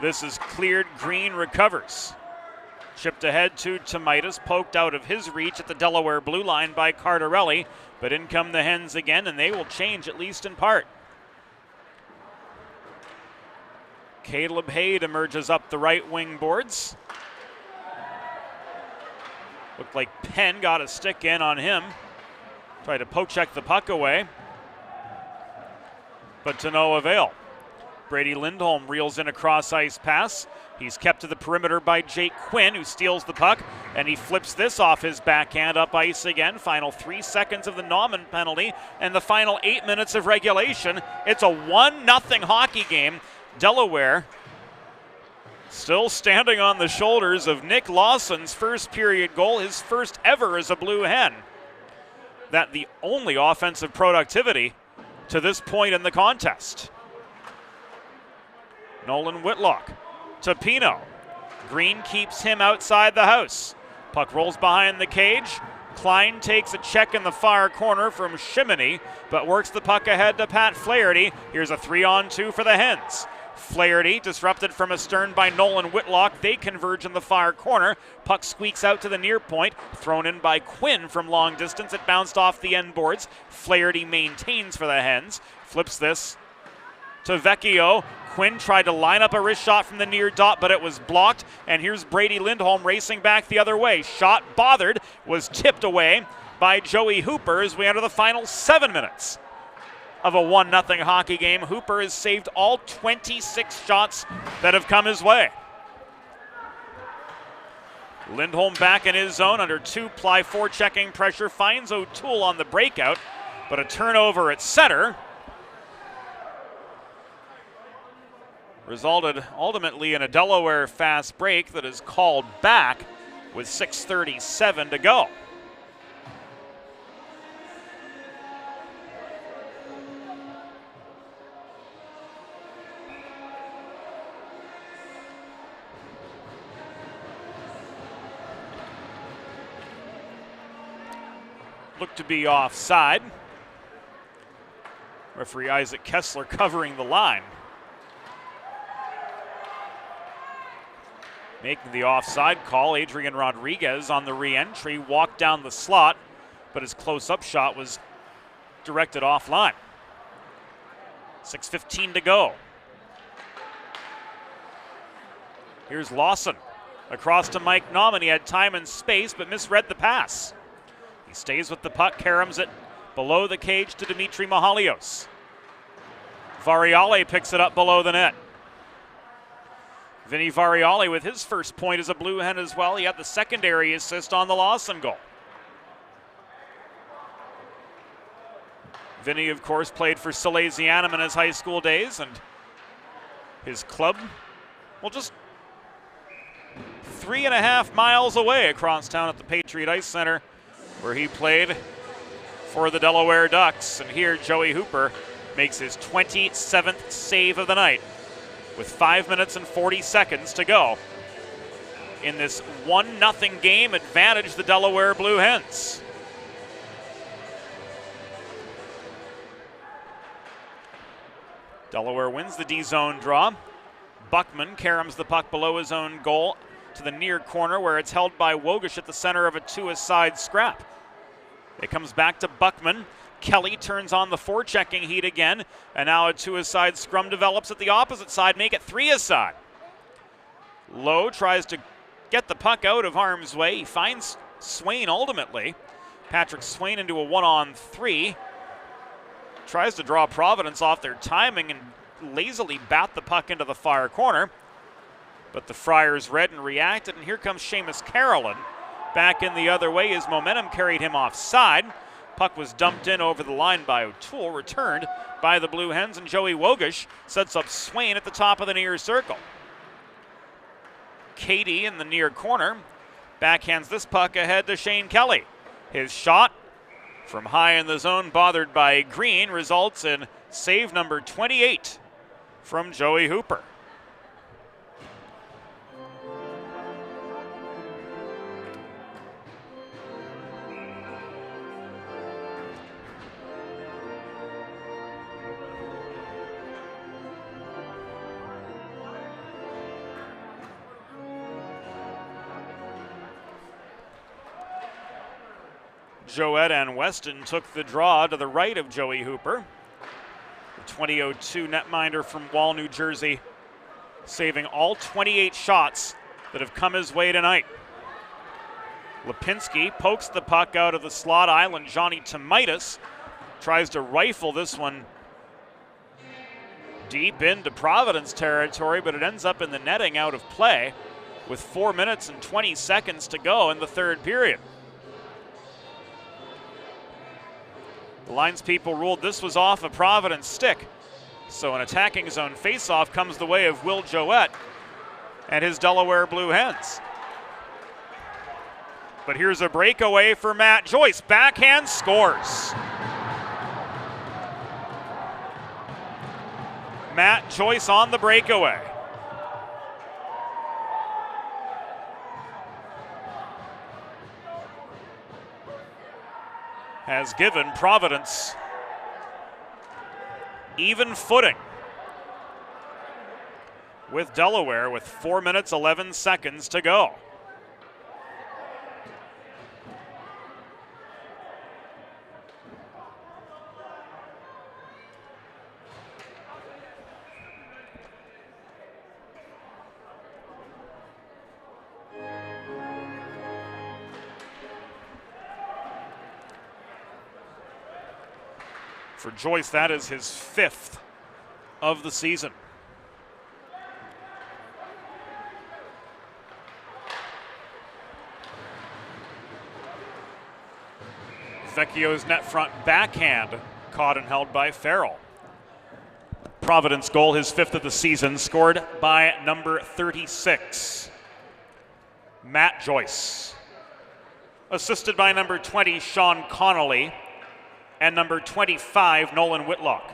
This is cleared, Green recovers. Chipped ahead to Tomaitis, poked out of his reach at the Delaware blue line by Cardarelli, but in come the Hens again, and they will change at least in part. Caleb Haid emerges up the right wing boards. Looked like Penn got a stick in on him. Tried to poke check the puck away, but to no avail. Brady Lindholm reels in a cross-ice pass. He's kept to the perimeter by Jake Quinn, who steals the puck, and he flips this off his backhand up ice again. Final 3 seconds of the Nauman penalty, and the final 8 minutes of regulation. It's a 1-0 hockey game. Delaware still standing on the shoulders of Nick Lawson's first period goal, his first ever as a Blue Hen. That the only offensive productivity to this point in the contest. Nolan Whitlock to Pino. Green keeps him outside the house. Puck rolls behind the cage. Klein takes a check in the far corner from Shimony, but works the puck ahead to Pat Flaherty. Here's a 3-on-2 for the Hens. Flaherty disrupted from astern by Nolan Whitlock. They converge in the far corner. Puck squeaks out to the near point. Thrown in by Quinn from long distance. It bounced off the end boards. Flaherty maintains for the Hens. Flips this to Vecchio. Quinn tried to line up a wrist shot from the near dot, but it was blocked. And here's Brady Lindholm racing back the other way. Shot bothered, was tipped away by Joey Hooper as we enter the final 7 minutes of a 1-0 hockey game. Hooper has saved all 26 shots that have come his way. Lindholm back in his zone under 2-ply forechecking pressure, finds O'Toole on the breakout, but a turnover at center resulted ultimately in a Delaware fast break that is called back with 6:37 to go. Looked to be offside. Referee Isaac Kessler covering the line. Making the offside call, Adrian Rodriguez on the re-entry, walked down the slot, but his close-up shot was directed offline. 6:15 to go. Here's Lawson. Across to Mike Nauman. He had time and space, but misread the pass. He stays with the puck, caroms it below the cage to Dimitri Mahalios. Variale picks it up below the net. Vinny Variale with his first point as a Blue Hen as well. He had the secondary assist on the Lawson goal. Vinny, of course, played for Salesianum in his high school days, and his club, well, just 3.5 miles away across town at the Patriot Ice Center, where he played for the Delaware Ducks. And here Joey Hooper makes his 27th save of the night with 5 minutes and 40 seconds to go in this 1-0 game. Advantage the Delaware Blue Hens. Delaware wins the D-zone draw. Buckman caroms the puck below his own goal to the near corner, where it's held by Wogish at the center of a two-a-side scrap. It comes back to Buckman. Kelly turns on the forechecking heat again, and now a two-a-side scrum develops at the opposite side, make it three-a-side. Lowe tries to get the puck out of harm's way. He finds Swain ultimately. Patrick Swain into a one-on-three. Tries to draw Providence off their timing and lazily bat the puck into the far corner. But the Friars read and reacted, and here comes Seamus Carolyn back in the other way. His momentum carried him offside. Puck was dumped in over the line by O'Toole, returned by the Blue Hens, and Joey Wogish sets up Swain at the top of the near circle. Katie in the near corner backhands this puck ahead to Shane Kelly. His shot from high in the zone, bothered by Green, results in save number 28 from Joey Hooper. Joette and Weston took the draw to the right of Joey Hooper. The 2002 netminder from Wall, New Jersey, saving all 28 shots that have come his way tonight. Lipinski pokes the puck out of the slot island. Johnny Tomaitis tries to rifle this one deep into Providence territory, but it ends up in the netting out of play with 4 minutes and 20 seconds to go in the third period. The linespeople ruled this was off a Providence stick. So an attacking zone faceoff comes the way of Will Joette and his Delaware Blue Hens. But here's a breakaway for Matt Joyce. Backhand scores. Matt Joyce on the breakaway. Has given Providence even footing with Delaware with 4 minutes, 11 seconds to go. For Joyce, that is his 5th of the season. Vecchio's net front backhand caught and held by Farrell. Providence goal, his 5th of the season, scored by number 36, Matt Joyce. Assisted by number 20, Sean Connolly, and number 25, Nolan Whitlock.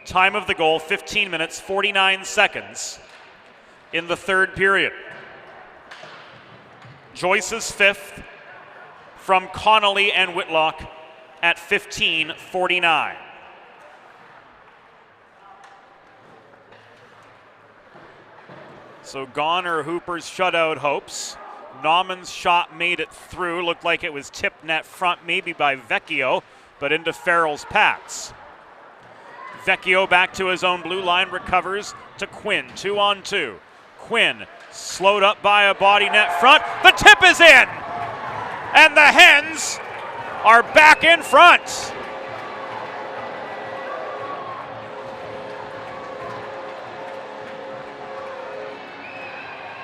Time of the goal, 15 minutes, 49 seconds in the third period. Joyce's 5th from Connolly and Whitlock at 15:49. So gone are Hooper's shutout hopes. Nauman's shot made it through, looked like it was tipped net front, maybe by Vecchio, but into Farrell's pads. Vecchio back to his own blue line, recovers to Quinn, 2-on-2. Quinn Slowed up by a body net front. The tip is in! And the Hens are back in front.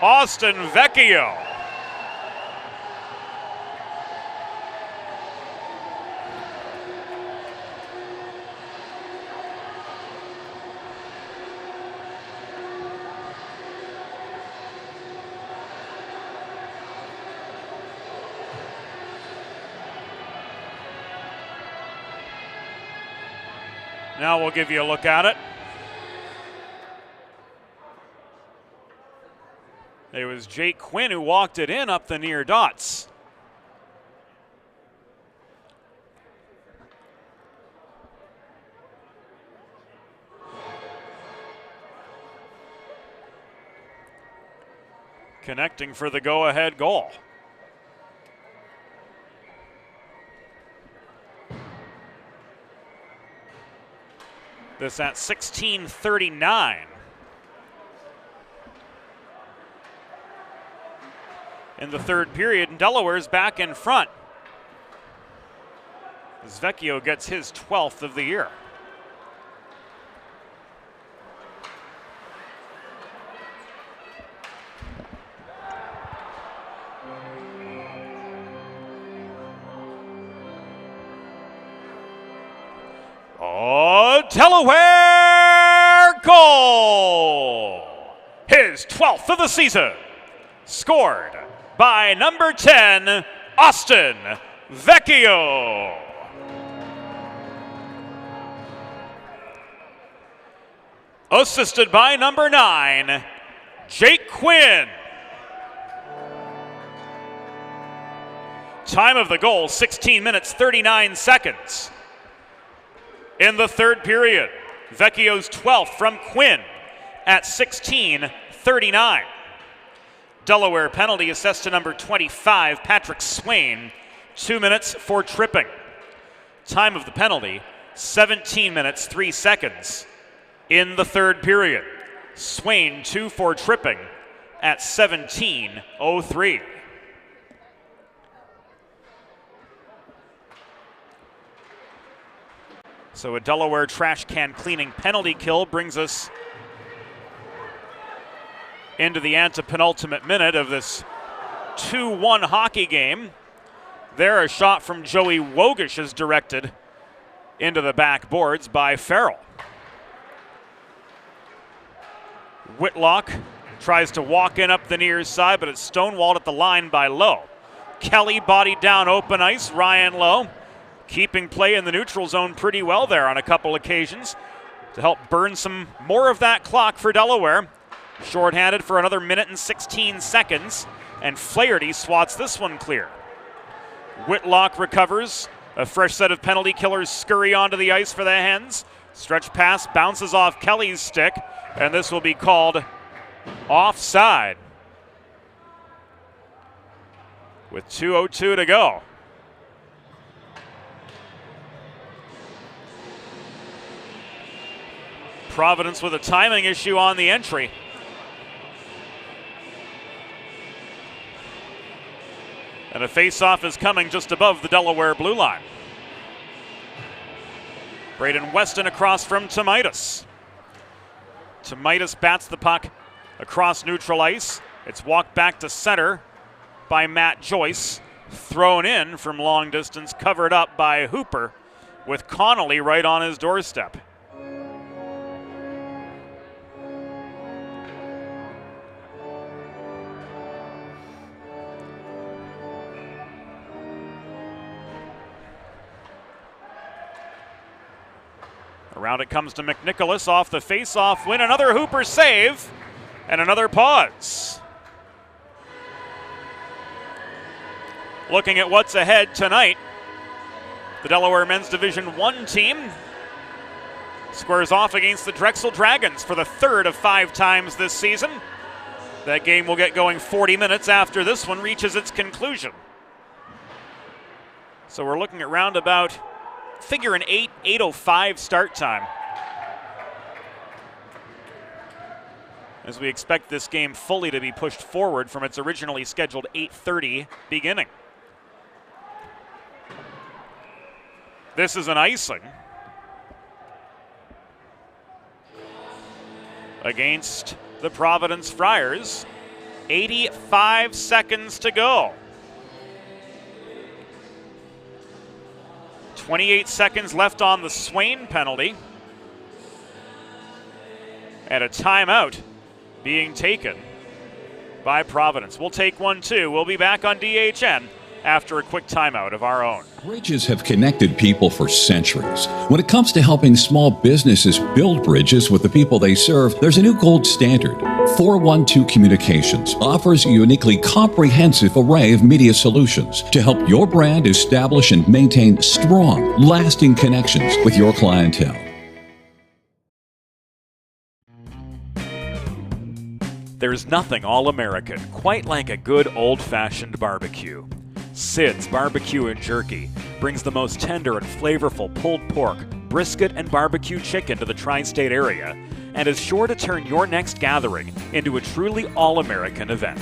Austin Vecchio. Now we'll give you a look at it. It was Jake Quinn who walked it in up the near dots. Connecting for the go-ahead goal. This at 16:39. In the third period, and Delaware's back in front. As Vecchio gets his 12th of the year. Oh, Delaware goal! His 12th of the season. Scored by number 10, Austin Vecchio. Assisted by number 9, Jake Quinn. Time of the goal, 16 minutes, 39 seconds. In the third period, Vecchio's 12th from Quinn at 16:39. Delaware penalty assessed to number 25, Patrick Swain, 2 minutes for tripping. Time of the penalty, 17 minutes, 3 seconds. In the third period, Swain 2 for tripping at 17:03. So a Delaware trash can cleaning penalty kill brings us into the antepenultimate minute of this 2-1 hockey game. There, a shot from Joey Wogish is directed into the backboards by Farrell. Whitlock tries to walk in up the near side, but it's stonewalled at the line by Lowe. Kelly bodied down open ice, Ryan Lowe keeping play in the neutral zone pretty well there on a couple occasions to help burn some more of that clock for Delaware. Shorthanded for another minute and 16 seconds, and Flaherty swats this one clear. Whitlock recovers. A fresh set of penalty killers scurry onto the ice for the Hens. Stretch pass bounces off Kelly's stick, and this will be called offside. With 2:02 to go. Providence with a timing issue on the entry. And a face-off is coming just above the Delaware blue line. Braden Weston across from Tomaitis. Tomaitis bats the puck across neutral ice. It's walked back to center by Matt Joyce. Thrown in from long distance, covered up by Hooper, with Connolly right on his doorstep. Around it comes to McNicholas off the face-off win. Another Hooper save and another pause. Looking at what's ahead tonight, the Delaware Men's Division I team squares off against the Drexel Dragons for the third of 5 times this season. That game will get going 40 minutes after this one reaches its conclusion. So we're looking at roundabout, figure an 8:05 start time. as we expect this game fully to be pushed forward from its originally scheduled 8:30 beginning. This is an icing against the Providence Friars. 85 seconds to go. 28 seconds left on the Swain penalty. And a timeout being taken by Providence. We'll take one too. We'll be back on DHN after a quick timeout of our own. Bridges have connected people for centuries. When it comes to helping small businesses build bridges with the people they serve, there's a new gold standard. 412 Communications offers a uniquely comprehensive array of media solutions to help your brand establish and maintain strong, lasting connections with your clientele. There's nothing all-American quite like a good old-fashioned barbecue. Sid's Barbecue and Jerky brings the most tender and flavorful pulled pork, brisket, and barbecue chicken to the tri-state area and is sure to turn your next gathering into a truly all-American event.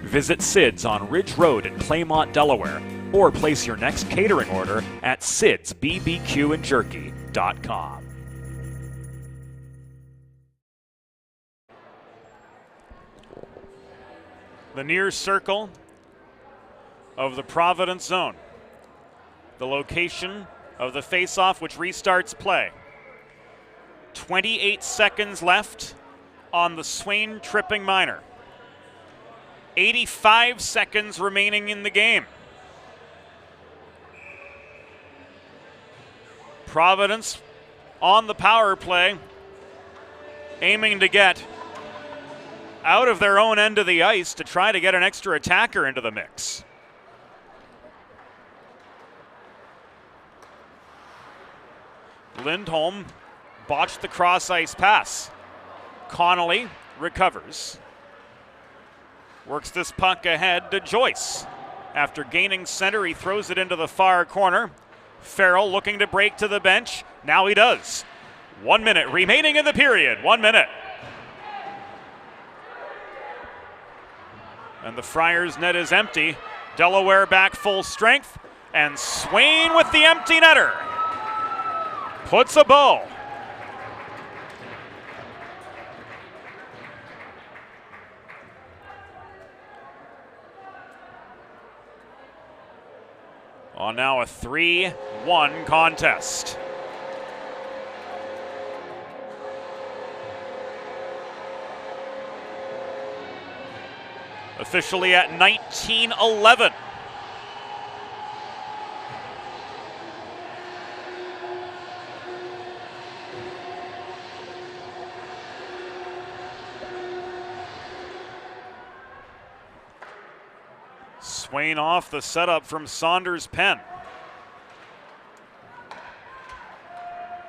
Visit Sid's on Ridge Road in Claymont, Delaware, or place your next catering order at sidsbbqandjerky.com. The near circle of the Providence zone. The location of the face-off which restarts play. 28 seconds left on the Swain tripping minor. 85 seconds remaining in the game. Providence on the power play, aiming to get out of their own end of the ice to try to get an extra attacker into the mix. Lindholm botched the cross-ice pass. Connolly recovers. Works this puck ahead to Joyce. After gaining center, he throws it into the far corner. Farrell looking to break to the bench. Now he does. 1 minute remaining in the period. 1 minute. And the Friars' net is empty. Delaware back full strength. And Swain with the empty netter puts a bow. On now a 3-1 contest. Officially at 19-11. Swain off the setup from Saunders' pen.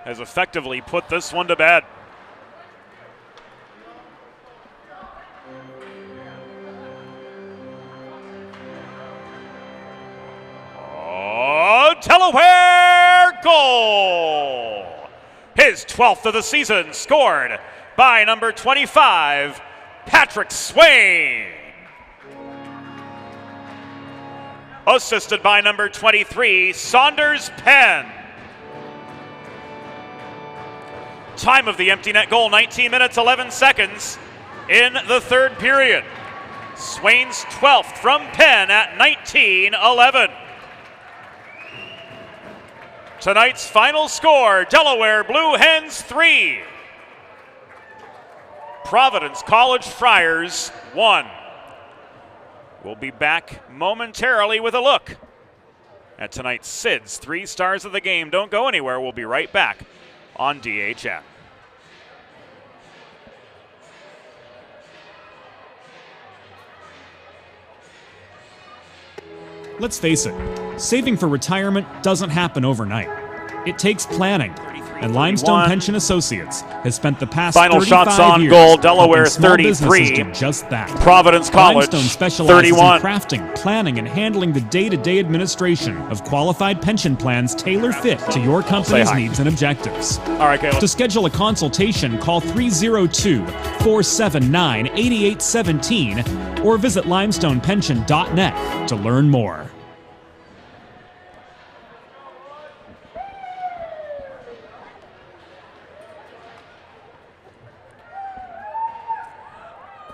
Has effectively put this one to bed. Oh, Delaware goal! His 12th of the season, scored by number 25, Patrick Swain. Assisted by number 23, Saunders Penn. Time of the empty net goal, 19 minutes, 11 seconds in the third period. Swain's 12th from Penn at 19-11. Tonight's final score, Delaware Blue Hens 3. Providence College Friars 1. We'll be back momentarily with a look at tonight's Sid's 3 stars of the game. Don't go anywhere. We'll be right back on DHN. Let's face it, saving for retirement doesn't happen overnight. It takes planning, and Limestone Pension Associates has spent the past Final 35 shots on years goal, Delaware helping small 33, businesses do just that. Providence College Limestone specializes 31. in crafting, planning, and handling the day-to-day administration of qualified pension plans tailor-fit to your company's needs and objectives. All right, Caleb. To schedule a consultation, call 302-479-8817 or visit limestonepension.net to learn more.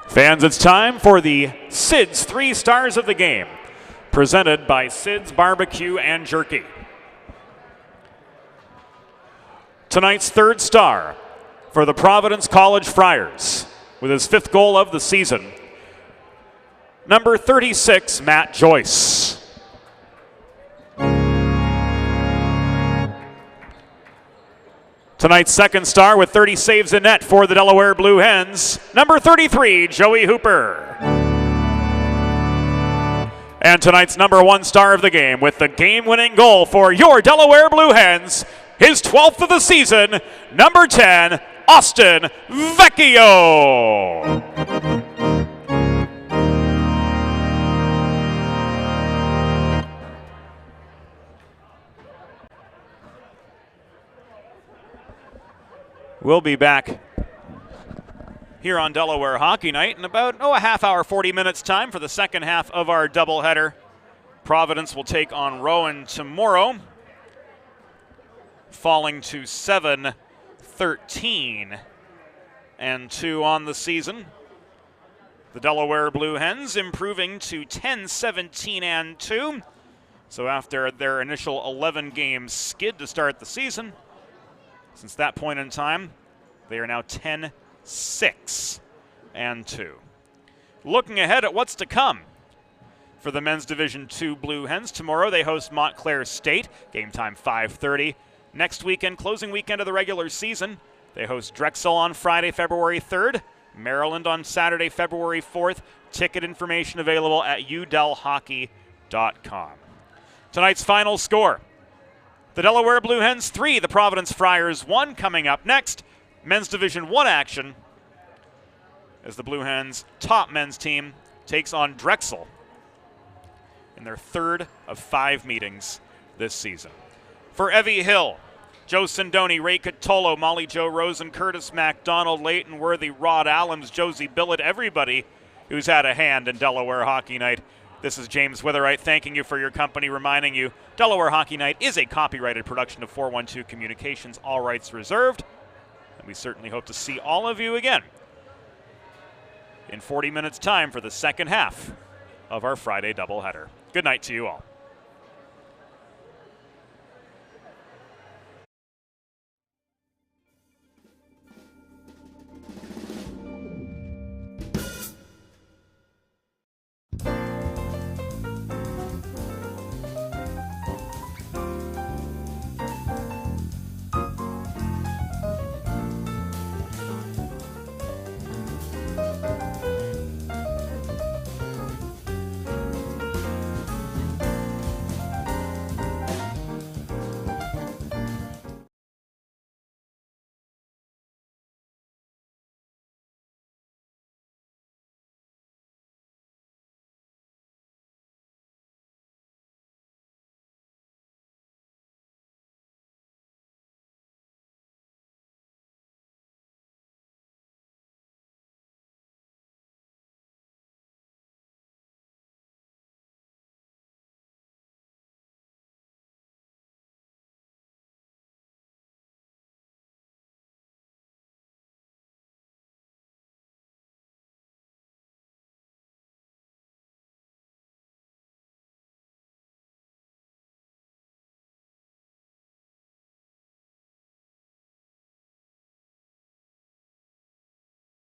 Fans, it's time for the Sid's 3 Stars of the Game, presented by Sid's Barbecue and Jerky. Tonight's 3rd star for the Providence College Friars, with his 5th goal of the season, number 36, Matt Joyce. Tonight's 2nd star with 30 saves in net for the Delaware Blue Hens, number 33, Joey Hooper. And tonight's number 1 star of the game with the game-winning goal for your Delaware Blue Hens, his 12th of the season, number 10, Austin Vecchio. We'll be back here on Delaware Hockey Night in about a half hour, 40 minutes time for the second half of our doubleheader. Providence will take on Rowan tomorrow, falling to 7-13-2 on the season. The Delaware Blue Hens improving to 10-17-2. So after their initial 11-game skid to start the season, since that point in time, they are now 10-6-2. Looking ahead at what's to come for the men's Division II Blue Hens. Tomorrow they host Montclair State, game time 5:30. Next weekend, closing weekend of the regular season, they host Drexel on Friday, February 3rd, Maryland on Saturday, February 4th. Ticket information available at udelhockey.com. Tonight's final score: the Delaware Blue Hens 3, the Providence Friars 1. Coming up next, men's Division I action as the Blue Hens' top men's team takes on Drexel in their 3rd of 5 meetings this season. For Evie Hill, Joe Sindoni, Ray Catolo, Molly Jo Rosen, Curtis MacDonald, Leighton Worthy, Rod Allams, Josie Billett, everybody who's had a hand in Delaware Hockey Night. This is James Witherite thanking you for your company, reminding you Delaware Hockey Night is a copyrighted production of 412 Communications, all rights reserved. And we certainly hope to see all of you again in 40 minutes' time for the second half of our Friday doubleheader. Good night to you all.